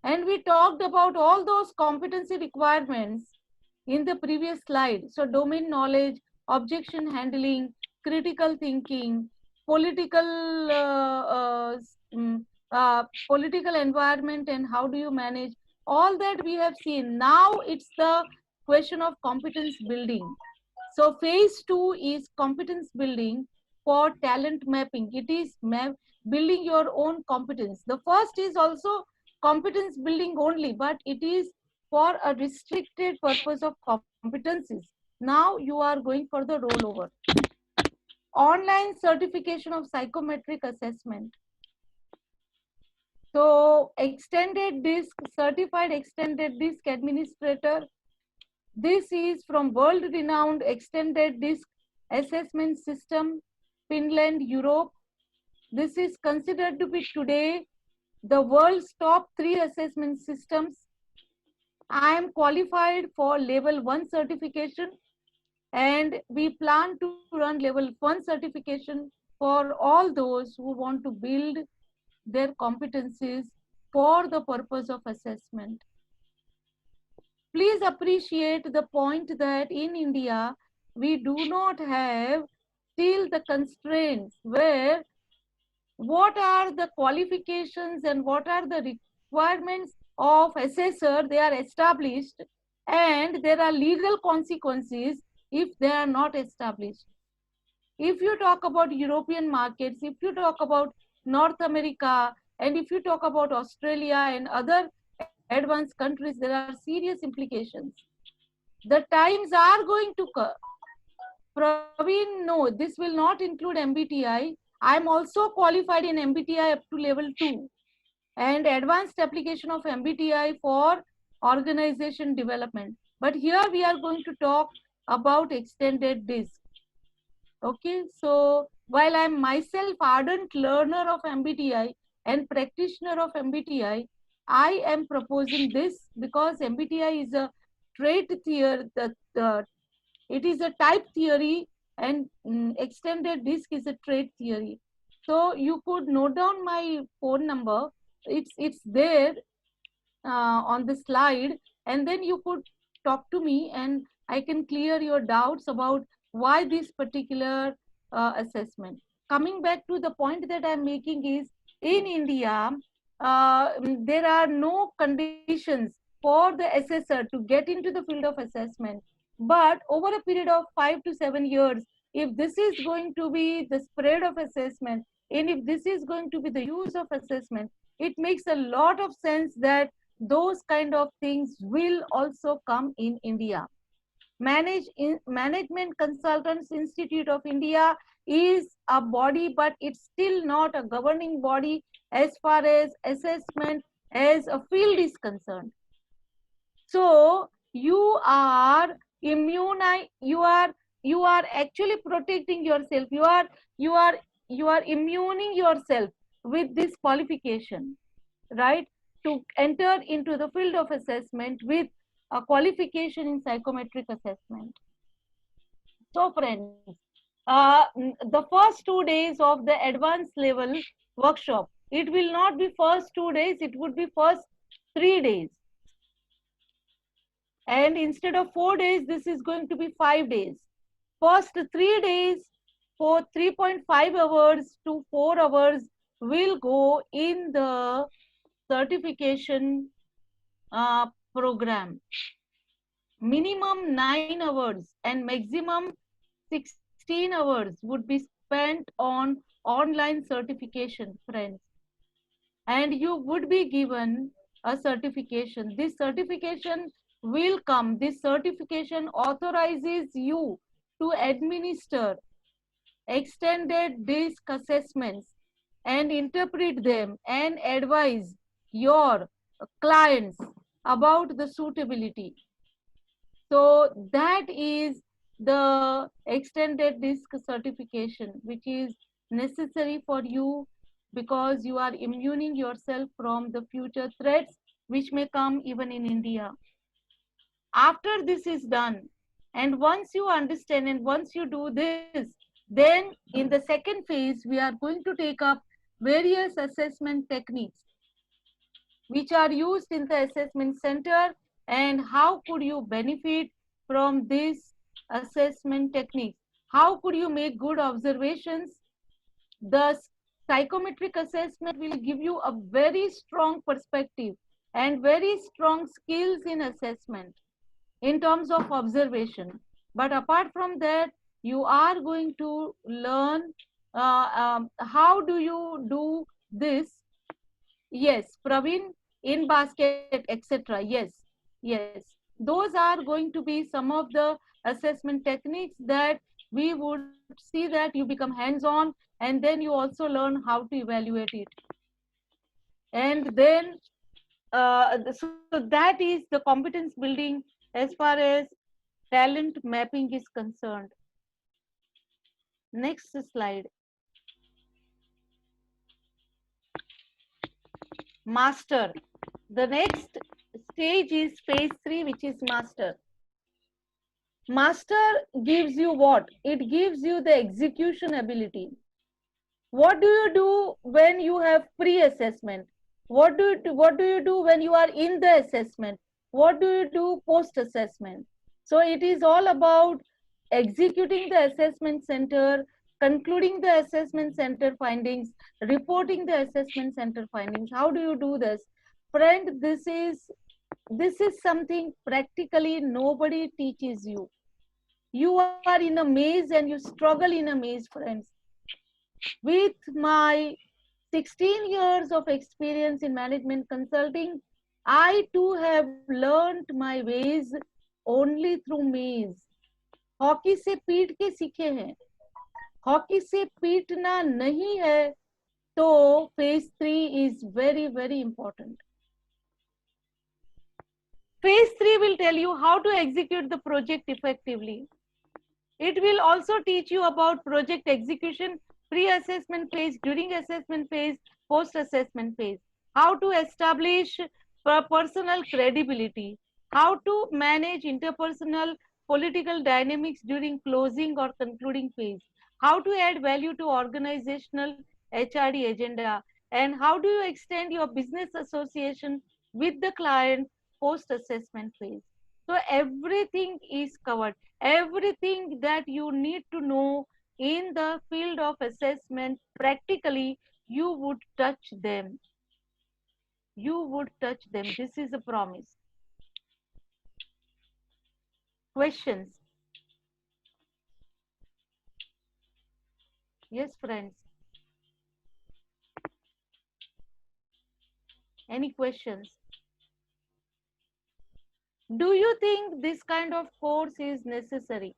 And we talked about all those competency requirements in the previous slide. So domain knowledge, objection handling, critical thinking, political political environment, and how do you manage, all that we have seen. Now it's the question of competence building. So phase 2 is competence building for talent mapping. It is building your own competence. The first is also competence building only, but it is for a restricted purpose of competencies. Now you are going for the rollover. Online certification of psychometric assessment. So extended DISC, certified extended DISC administrator. This is from world-renowned extended DISC assessment system, Finland, Europe. This is considered to be today the world's top 3 assessment systems. I am qualified for level 1 certification, and we plan to run level 1 certification for all those who want to build their competencies for the purpose of assessment. Please appreciate the point that in India, we do not have still the constraints where what are the qualifications and what are the requirements of assessor, they are established, and there are legal consequences if they are not established. If you talk about European markets, if you talk about North America, and if you talk about Australia and other advanced countries, there are serious implications. The times are going to come. Praveen, no, this will not include MBTI. I am also qualified in MBTI up to level 2 and advanced application of MBTI for organization development. But here we are going to talk about extended DISC. Okay, so while I am myself ardent learner of MBTI and practitioner of MBTI, I am proposing this because MBTI is a trait theory, it is a type theory, and extended DISC is a trait theory. So you could note down my phone number. It's there on the slide, and then you could talk to me and I can clear your doubts about why this particular assessment. Coming back to the point that I'm making is, in India, there are no conditions for the assessor to get into the field of assessment. But over a period of 5 to 7 years, if this is going to be the spread of assessment, and if this is going to be the use of assessment, it makes a lot of sense that those kind of things will also come in India. Management Consultants Institute of India is a body, but it's still not a governing body as far as assessment as a field is concerned. So you are you are actually protecting yourself. You are immuning yourself with this qualification, right? to enter into the field of assessment with a qualification in psychometric assessment. So friends, the first 2 days of the advanced level workshop, it will not be first 2 days, it would be first 3 days. And instead of 4 days, this is going to be 5 days. First 3 days for 3.5 hours to 4 hours will go in the certification program. Minimum 9 hours and maximum 16 hours would be spent on online certification, friends. And you would be given a certification. This certification will come. This certification authorizes you to administer extended DISC assessments and interpret them and advise your clients about the suitability. So that is the extended DISC certification, which is necessary for you because you are immuning yourself from the future threats which may come even in India. After this is done, and once you understand and once you do this, then in the second phase, we are going to take up various assessment techniques which are used in the assessment center, and how could you benefit from this assessment techniques? How could you make good observations? The psychometric assessment will give you a very strong perspective and very strong skills in assessment in terms of observation. But apart from that, you are going to learn how do you do this. Yes, Praveen, in basket, etc. Yes, yes. Those are going to be some of the assessment techniques that we would see that you become hands-on, and then you also learn how to evaluate it. And then, so that is the competence building as far as talent mapping is concerned. Next slide. Master. The next stage is phase 3, which is master. Master gives you what? It gives you the execution ability. What do you do when you have pre-assessment? What do you do when you are in the assessment? What do you do post-assessment? So it is all about executing the assessment center, concluding the assessment center findings, reporting the assessment center findings. How do you do this? Friend, this is something practically nobody teaches you. You are in a maze and you struggle in a maze, friends. With my 16 years of experience in management consulting, I too have learned my ways only through maze. Hockey से पीट के सीखे हैं, hockey से पीटना नहीं है, तो phase 3 is very, very important. Phase 3 will tell you how to execute the project effectively. It will also teach you about project execution, pre-assessment phase, during assessment phase, post-assessment phase, how to establish personal credibility, how to manage interpersonal political dynamics during closing or concluding phase, how to add value to organizational HRD agenda, and how do you extend your business association with the client post-assessment phase. So everything is covered. Everything that you need to know in the field of assessment, practically, you would touch them. You would touch them. This is a promise. Questions? Yes, friends. Any questions? Do you think this kind of course is necessary?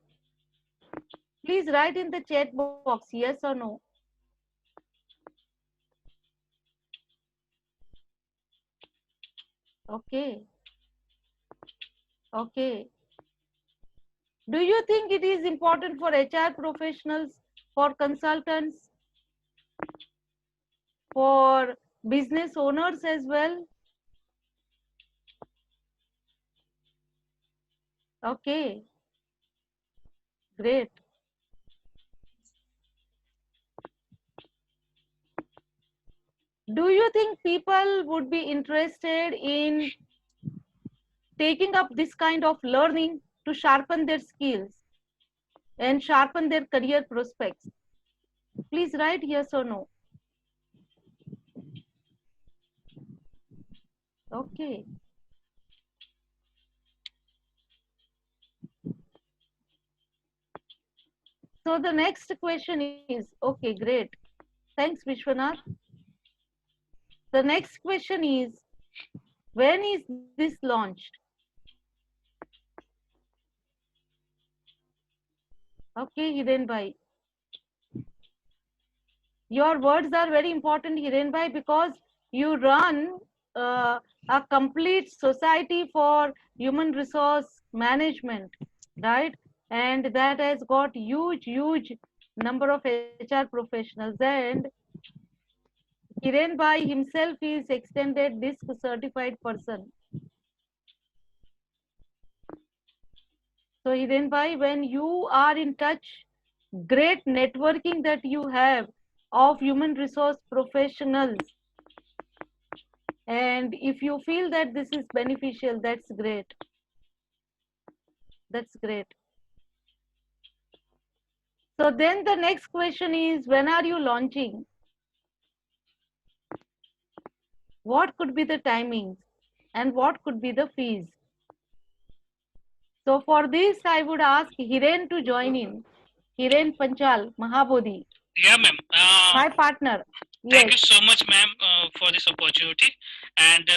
Please write in the chat box, yes or no. Okay. Okay. Do you think it is important for HR professionals, for consultants, for business owners as well? Okay, great. Do you think people would be interested in taking up this kind of learning to sharpen their skills and sharpen their career prospects? Please write yes or no. Okay. So the next question is, okay, great. Thanks, Vishwanath. The next question is, when is this launched? Okay, Hiren Bhai. Your words are very important, Hiren Bhai, because you run a complete society for human resource management, right? And that has got huge number of HR professionals. And Hiren Bhai himself is extended DISC certified person. So Hiren Bhai, when you are in touch, great networking that you have of human resource professionals, and if you feel that this is beneficial, that's great. That's great. So then the next question is, when are you launching? What could be the timings and what could be the fees? So for this, I would ask Hiren to join in. Hiren Panchal, Mahabodhi, Yeah, ma'am. my partner. Thank you Yes. so much, ma'am, for this opportunity, and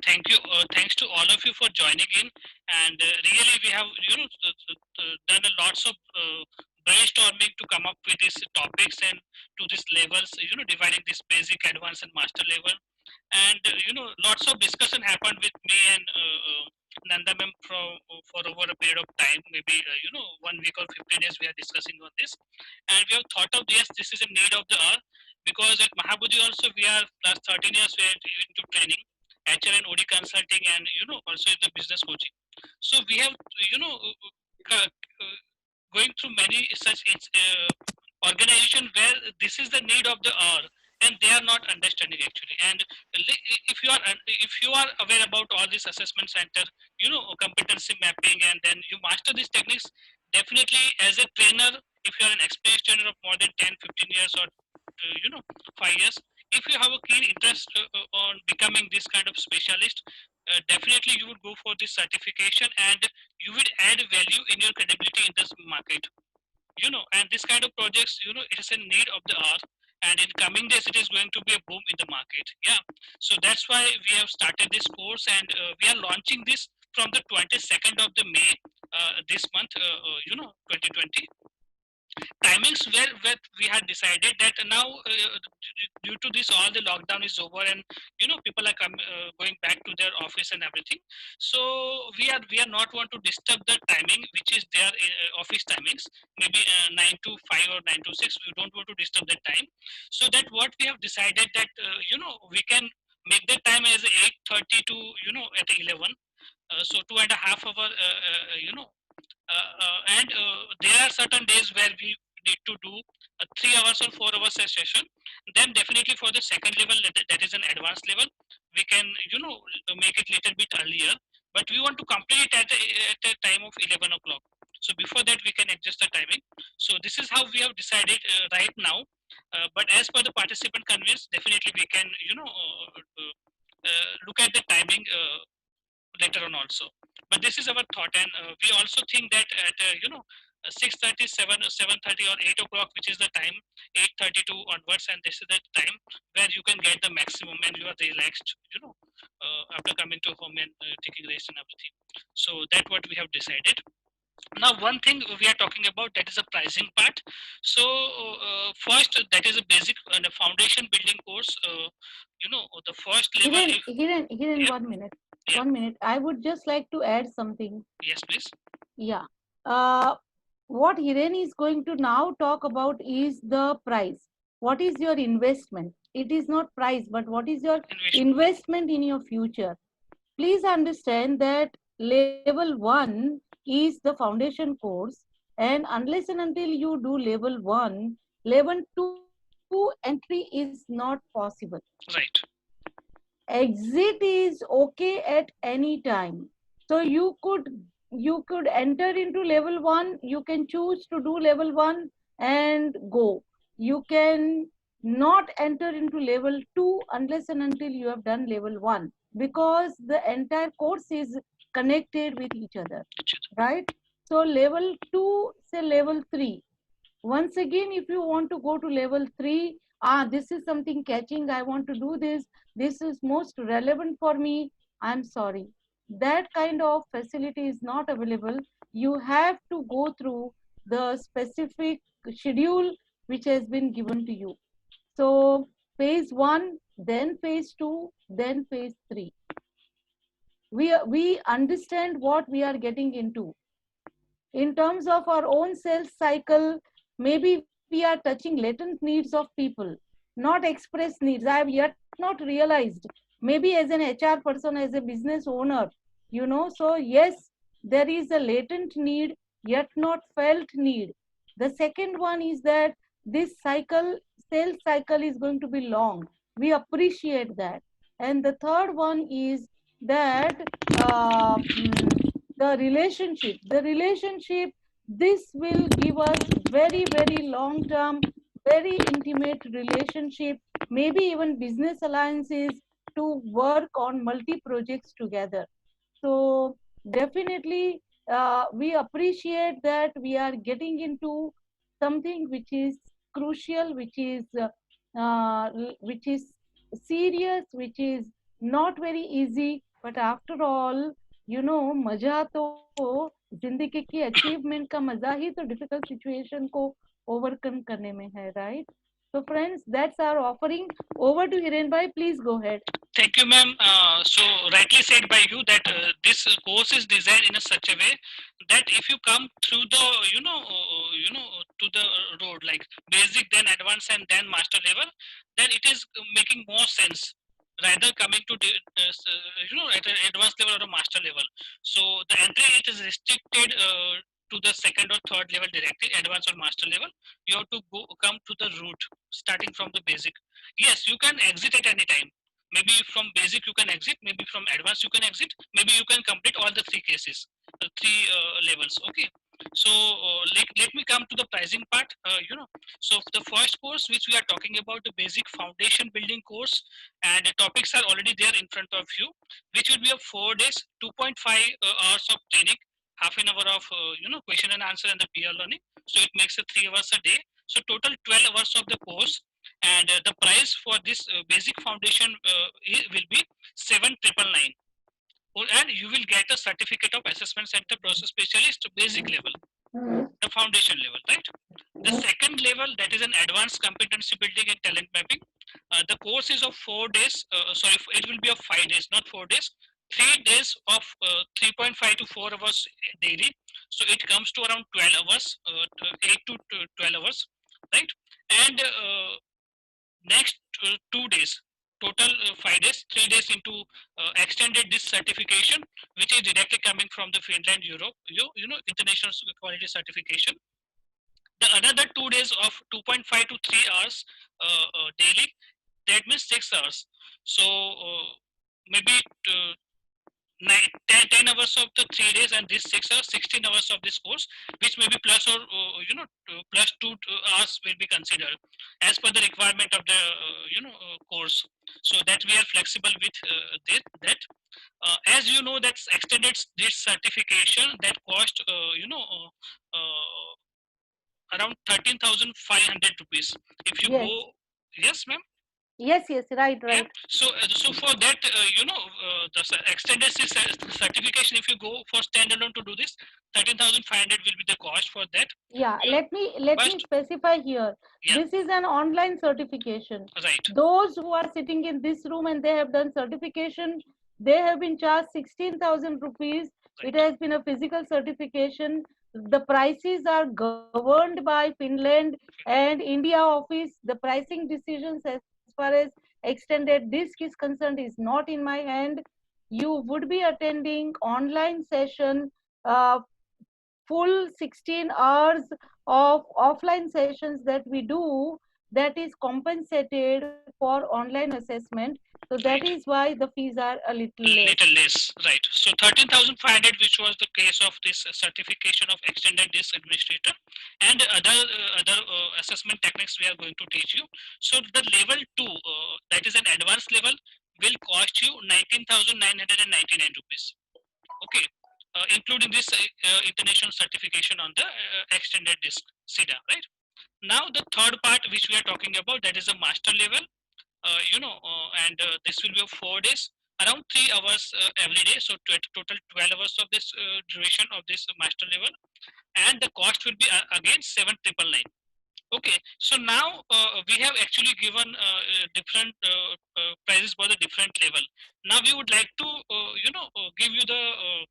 thank you. Thanks to all of you for joining in. And really, we have done a lots of brainstorming to come up with these topics and to these levels. Dividing this basic, advanced, and master level. And lots of discussion happened with me and Nanda ma'am for over a period of time, maybe 1 week or 15 days. We are discussing on this, and we have thought of yes, this is a need of the hour, because at Mahabodhi also we are last 13 years we are into training, HR and OD consulting, and also in the business coaching. So we have going through many such organization where this is the need of the hour, and they are not understanding actually. And if you are aware about all this assessment center, competency mapping, and then you master these techniques, definitely as a trainer, if you are an experienced trainer of more than 10-15 years or 5 years, if you have a keen interest on becoming this kind of specialist, definitely you would go for this certification, and you will add value in your credibility in this market. And this kind of projects, it is a need of the hour, and in coming days it is going to be a boom in the market. Yeah, so that's why we have started this course, and we are launching this from the 22nd of the May this month, 2020. Timings where we had decided that now, due to this, all the lockdown is over, and people are going back to their office and everything. So we are not want to disturb the timing which is their office timings, maybe 9 to 5 or 9 to 6. We don't want to disturb that time. So that what we have decided that we can make the time as 8:30 to at 11. So 2.5 hour, and there are certain days where we need to do a 3 hours or 4 hours session. Then definitely for the second level, that is an advanced level, we can make it little bit earlier, but we want to complete it at a time of 11 o'clock. So before that we can adjust the timing. So this is how we have decided right now. But as per the participant convince, definitely we can look at the timing later on also. But this is our thought, and we also think that at 6:30, 7:30 or 8 o'clock, which is the time, 8:32 onwards, and this is the time where you can get the maximum and you are relaxed, after coming to home and taking rest and everything. So that's what we have decided. Now, one thing we are talking about, that is a pricing part. So first, that is a basic and a foundation building course. The first level. Hiren, Yeah. 1 minute. Yeah. 1 minute. I would just like to add something. Yes, please. Yeah. What Hiren is going to now talk about is the price. What is your investment? It is not price, but what is your investment in your future? Please understand that level 1 is the foundation course, and unless and until you do level 1, level 2 entry is not possible. Right. Exit is okay at any time. So you could enter into level 1, you can choose to do level 1 and go. You can not enter into level 2 unless and until you have done level 1, because the entire course is connected with each other, right? So level 2, say level 3. Once again, if you want to go to level 3, this is something catching, I want to do this is most relevant for me, I'm sorry, that kind of facility is not available. You have to go through the specific schedule which has been given to you. So phase 1, then phase 2, then phase 3. We understand what we are getting into. In terms of our own sales cycle, maybe we are touching latent needs of people, not express needs. I have yet not realized, maybe as an HR person, as a business owner, so yes, there is a latent need, yet not felt need. The second one is that this sales cycle is going to be long. We appreciate that. And the third one is that the relationship, this will give us very, very long term, very intimate relationship, maybe even business alliances to work on multi projects together. So definitely we appreciate that we are getting into something which is crucial, which is serious, which is not very easy, but after all, मजा तो जिंदगी की achievement का मजा ही तो difficult situation को overcome करने में है, right? So friends, that's our offering. Over to Hiren bhai, please go ahead. Thank you, ma'am. So rightly said by you that this course is designed in a such a way that if you come through the to the road like basic, then advanced, and then master level, then it is making more sense rather coming to at an advanced level or a master level. So the entry, it is restricted to the second or third level directly, advanced or master level. You have to come to the root starting from the basic. Yes, you can exit at any time. Maybe from basic you can exit, maybe from advanced you can exit, maybe you can complete all the three cases, three levels. Okay. So let me come to the pricing part. So the first course which we are talking about, the basic foundation building course, and the topics are already there in front of you, which will be of 4 days, 2.5 hours of training, half an hour of question and answer and the peer learning. So it makes 3 hours a day. So total 12 hours of the course, and the price for this basic foundation will be 7,999, and you will get a certificate of assessment center process specialist basic level, the foundation level, right? The second level, that is an advanced competency building and talent mapping. The course is of 4 days, sorry, it will be of 5 days, not 4 days. 3 days of 3.5 to 4 hours daily. So it comes to around 12 hours, 8 to 12 hours, right? And next 2 days, total 5 days, 3 days into extended this certification, which is directly coming from the Finland, Europe, international quality certification. The another 2 days of 2.5 to 3 hours daily, that means 6 hours. So maybe 10 hours of the 3 days, and this 6 hours, 16 hours of this course, which may be plus or plus 2 hours will be considered as per the requirement of the course. So that we are flexible with that. As you know, that's extended this certification that cost around 13,500 rupees. If you Yes. go, yes, ma'am. Yes, right. Yeah. So for that, the extended certification, if you go for standalone to do this, 13,500 will be the cost for that. Yeah, let me specify here. Yeah. This is an online certification. Right. Those who are sitting in this room and they have done certification, they have been charged 16,000 rupees. Right. It has been a physical certification. The prices are governed by Finland and India office. The pricing decisions as far as extended disc is concerned is not in my hand. you would be attending online session, full 16 hours of offline sessions that we do, that is compensated for online assessment. So that is why the fees are a little less. Little less, right? So 13,500, which was the case of this certification of extended disk administrator, and other assessment techniques we are going to teach you. So the level 2, that is an advanced level, will cost you 19,999 rupees. Okay, including this international certification on the extended disk SIDA, right? Now the third part which we are talking about, that is a master level. And this will be of 4 days, around 3 hours every day. So total 12 hours of this duration of this master level, and the cost will be again 7,999. Okay, so now we have actually given different prices for the different level. Now we would like to give you the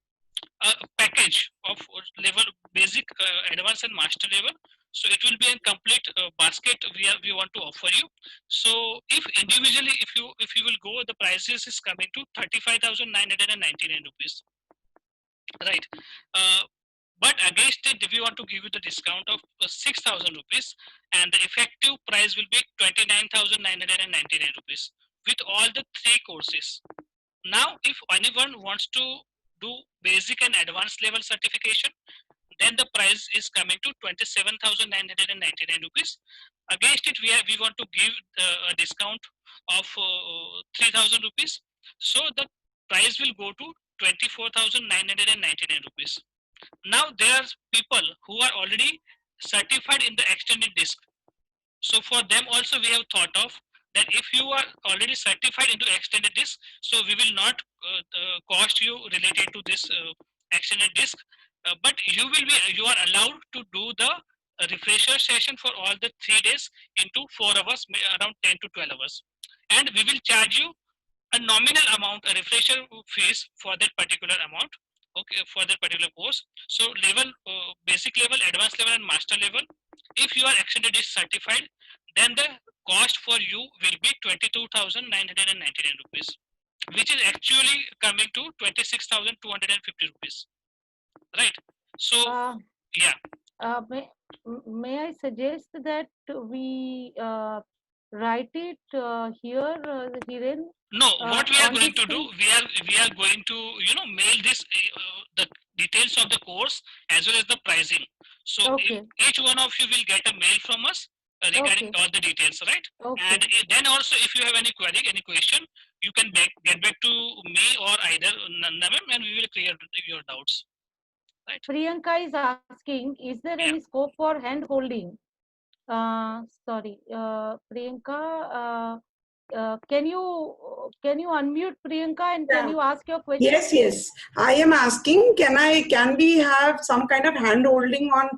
package of level basic, advanced and master level. So it will be a complete basket we want to offer you. So if individually, if you will go, the prices is coming to 35,999 rupees, right? But against it, we want to give you the discount of 6,000 rupees, and the effective price will be 29,999 rupees with all the 3 courses. Now, if anyone wants to do basic and advanced level certification, then the price is coming to 27,999 rupees. Against it, we want to give a discount of 3,000 rupees. So the price will go to 24,999 rupees. Now there are people who are already certified in the extended disk. So for them also we have thought of that if you are already certified into extended disk, so we will not cost you related to this extended disk, but you are allowed to do the refresher session for all the 3 days into 4 hours, around 10 to 12 hours, and we will charge you a nominal amount, a refresher fees for that particular amount. Okay, for that particular course. So level, basic level, advanced level, and master level, if you are extended disk certified, then the cost for you will be 22,999 rupees, which is actually coming to 26,250 rupees, right? So yeah, May I suggest that we write it here, Hiren? no, what we are on going the to do, screen? we are going to mail this the details of the course as well as the pricing. So Okay. each one of you will get a mail from us regarding Okay. all the details, right? Okay. And then also, if you have any query, any question, you can get back to me or either Navin, and we will clear your doubts. Right? Priyanka is asking, is there Yeah. any scope for hand holding? Sorry, Priyanka, can you unmute Priyanka, and can Yeah. you ask your question? Yes. I am asking, can we have some kind of hand holding on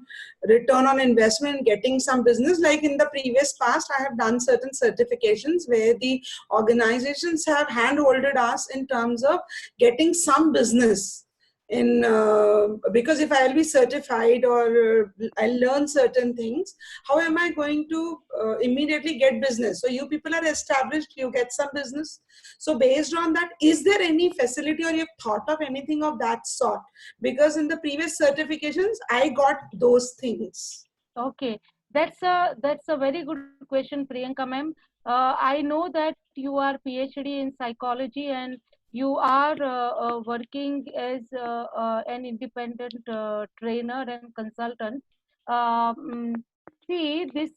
return on investment, getting some business? Like in the previous past, I have done certain certifications where the organizations have hand holded us in terms of getting some business. Because if I'll be certified or I'll learn certain things, how am I going to immediately get business? So you people are established, you get some business. So based on that, is there any facility or you've thought of anything of that sort? Because in the previous certifications, I got those things. Okay, that's a very good question, Priyanka ma'am. I know that you are PhD in psychology and you are working as an independent trainer and consultant. See, this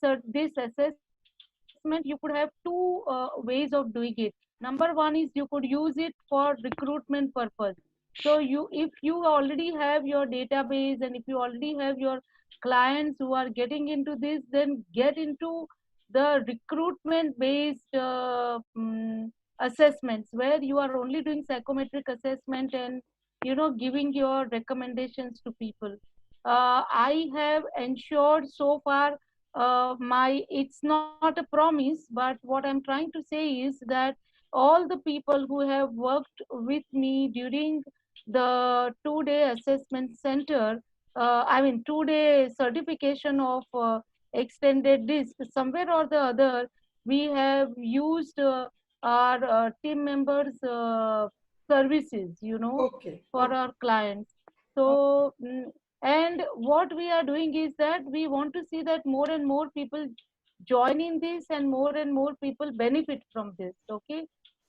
assessment, you could have two ways of doing it. Number one is you could use it for recruitment purpose. So if you already have your database and if you already have your clients who are getting into this, then get into the recruitment based assessments where you are only doing psychometric assessment and giving your recommendations to people. I have ensured so far, it's not a promise, but what I'm trying to say is that all the people who have worked with me during the 2-day assessment center, 2-day certification of extended disk, somewhere or the other, we have used our team members' services, you know, Okay. for our clients. So, and what we are doing is that we want to see that more and more people join in this and more people benefit from this. Okay.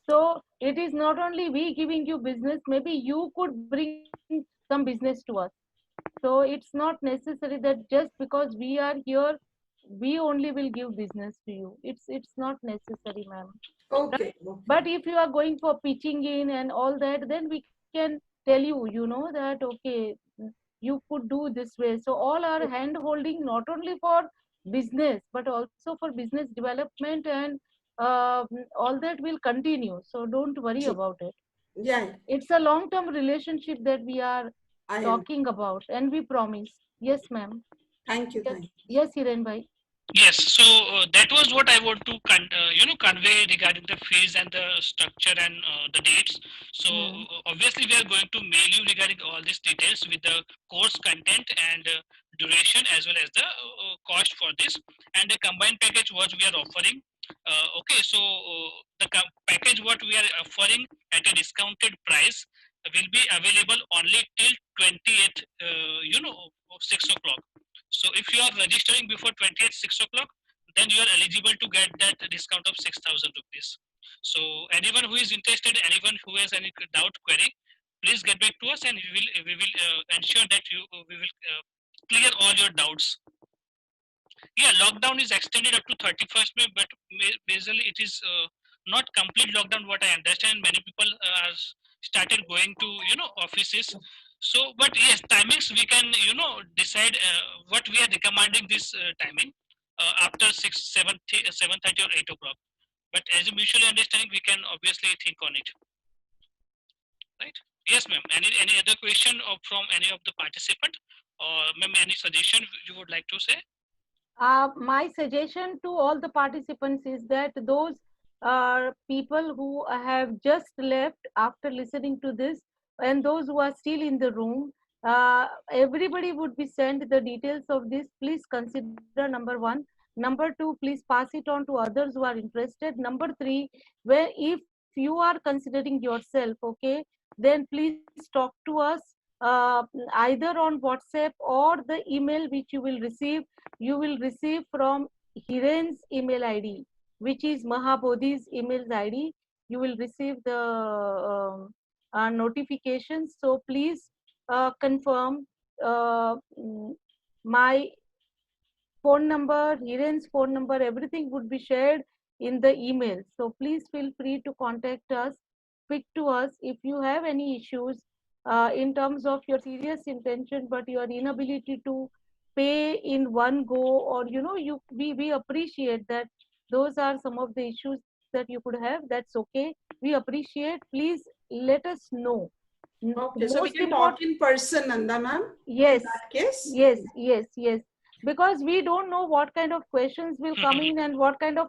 So it is not only we giving you business, maybe you could bring some business to us. So it's not necessary that just because we are here, we only will give business to you. It's not necessary, ma'am. Okay. But if you are going for pitching in and all that, then we can tell you, you know, that okay, you could do this way. So all our hand holding not only for business but also for business development, and all that will continue. So don't worry True. about it. Yeah. It's a long term relationship that we are I am. talking about, and we promise. Yes, ma'am. Thank you. Yes, Thank you. yes, Hiren bhai. Yes, so that was what I want to convey regarding the fees and the structure and the dates. So obviously we are going to mail you regarding all these details with the course content and duration as well as the cost for this, and the combined package what we are offering. Okay, so the package what we are offering at a discounted price will be available only till 28th, 6 o'clock. So if you are registering before 28th 6 o'clock, then you are eligible to get that discount of 6,000 rupees. So anyone who is interested, anyone who has any doubt, query, please get back to us, and we will ensure that we will clear all your doubts. Yeah, lockdown is extended up to 31st May, but basically it is not complete lockdown. What I understand, many people are started going to offices. So, but yes, timings we can decide what we are recommending this timing after 6, 7, 7:30 or 8 o'clock. But as a mutually understanding, we can obviously think on it, right? Yes, ma'am. Any other question from any of the participant, or ma'am, any suggestion you would like to say? My suggestion to all the participants is that those people who have just left after listening to this, and those who are still in the room, everybody would be sent the details of this. Please consider number one. Number two, please pass it on to others who are interested. Number three, where if you are considering yourself, okay, then please talk to us either on WhatsApp or the email which you will receive from Hiren's email ID, which is Mahabodhi's email ID. You will receive the notifications. So please confirm my phone number, Hiren's phone number, everything would be shared in the email. So please feel free to contact us, speak to us if you have any issues in terms of your serious intention, but your inability to pay in one go, or we appreciate that those are some of the issues that you could have. That's okay. We appreciate. Please let us know. Okay, so we can talk in person, Nanda ma'am. Yes. In that case. Yes. Because we don't know what kind of questions will come in and what kind of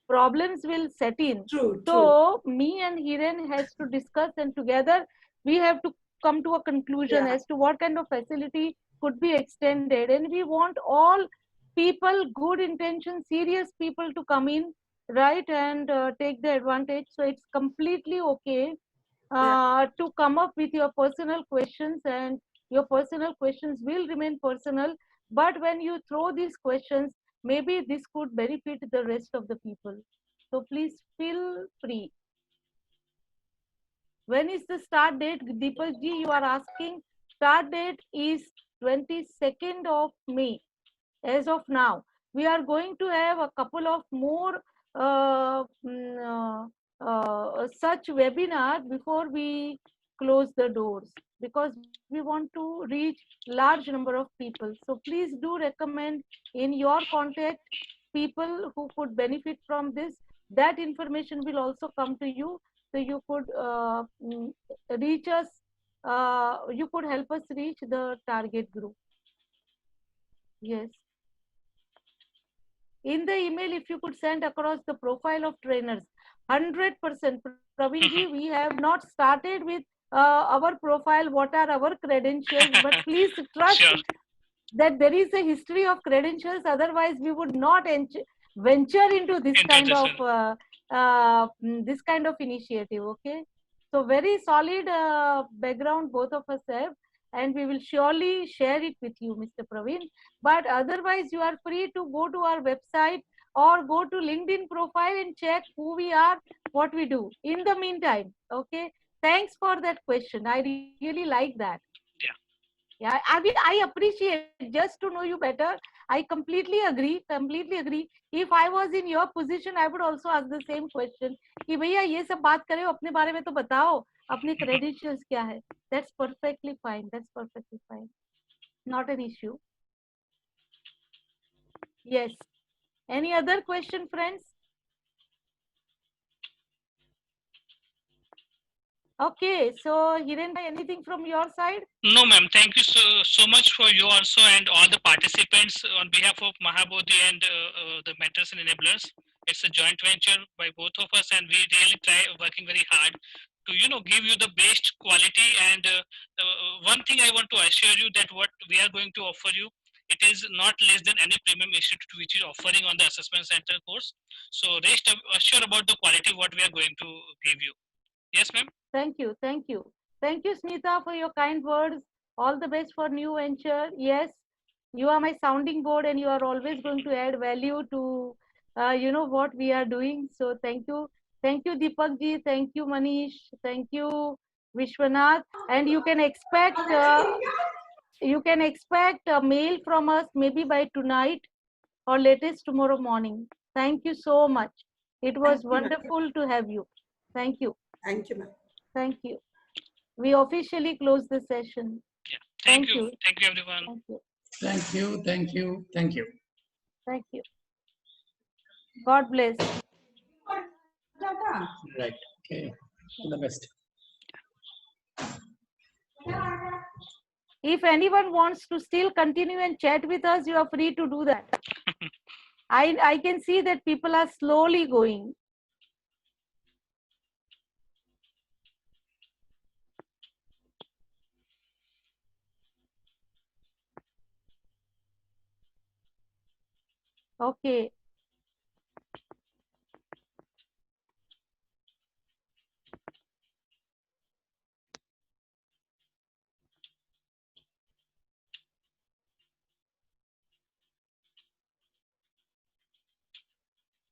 problems will set in. True. So me and Hiren has to discuss, and together we have to come to a conclusion as to what kind of facility could be extended. And we want all people, good intention, serious people to come in, right, and take the advantage. So it's completely okay to come up with your personal questions, and your personal questions will remain personal. But when you throw these questions, maybe this could benefit the rest of the people. So please feel free. When is the start date, Deepak ji? You are asking. Start date is 22nd of May. As of now, we are going to have a couple of more such webinars before we close the doors, because we want to reach large number of people. So please do recommend in your contact people who could benefit from this. That information will also come to you, so you could reach us. You could help us reach the target group. Yes. In the email, if you could send across the profile of trainers, 100%. Praveen ji, we have not started with our profile, what are our credentials, but please trust that there is a history of credentials. Otherwise, we would not venture into this kind of initiative. Okay. So very solid background both of us have, and we will surely share it with you, Mr. Praveen. But otherwise, you are free to go to our website or go to LinkedIn profile and check who we are, what we do. In the meantime, okay. Thanks for that question. I really like that. Yeah, I mean, I appreciate just to know you better. I completely agree. Completely agree. If I was in your position, I would also ask the same question. कि भैया ये सब बात करे हो अपने बारे में तो बताओ अपने credentials क्या है. That's perfectly fine. That's perfectly fine. Not an issue. Yes. Any other question, friends? Okay, so Hiren, anything from your side? No, ma'am. Thank you so much for you also and all the participants on behalf of Mahabodhi and the mentors and enablers. It's a joint venture by both of us, and we really try working very hard to give you the best quality. And one thing I want to assure you that what we are going to offer you, it is not less than any premium institute which is offering on the assessment center course. So rest assured about the quality what we are going to give you. Yes, ma'am. Thank you. Thank you. Thank you, Smita, for your kind words. All the best for new venture. Yes, you are my sounding board and you are always going to add value to, what we are doing. So thank you. Thank you, Deepak ji. Thank you, Manish. Thank you, Vishwanath. And you can expect a mail from us maybe by tonight or latest tomorrow morning. Thank you so much. It was wonderful to have you. Thank you. Thank you, ma'am. Thank you. We officially close the session. Yeah. Thank you. Thank you, everyone. Thank you. Thank you, thank you, thank you. Thank you. God bless. Right. Okay. All the best. If anyone wants to still continue and chat with us, you are free to do that. I can see that people are slowly going. Okay.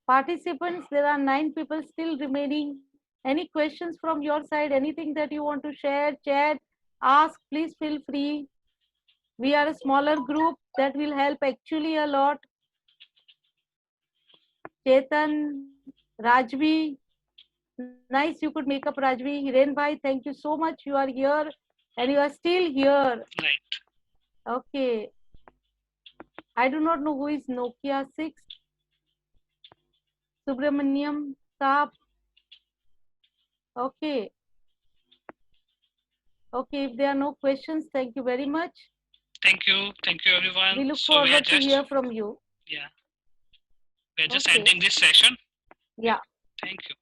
Participants, there are 9 people still remaining. Any questions from your side? Anything that you want to share, chat, ask, please feel free. We are a smaller group that will help actually a lot. Chetan, Rajvi, nice you could make up Rajvi. Hiren bhai, thank you so much. You are here and you are still here. Right. Okay. I do not know who is Nokia 6. Subramaniam, Saap. Okay. Okay, if there are no questions, thank you very much. Thank you. Thank you, everyone. We look So we are forward to just, hear from you. yeah. We are just Okay. ending this session. Yeah. Thank you.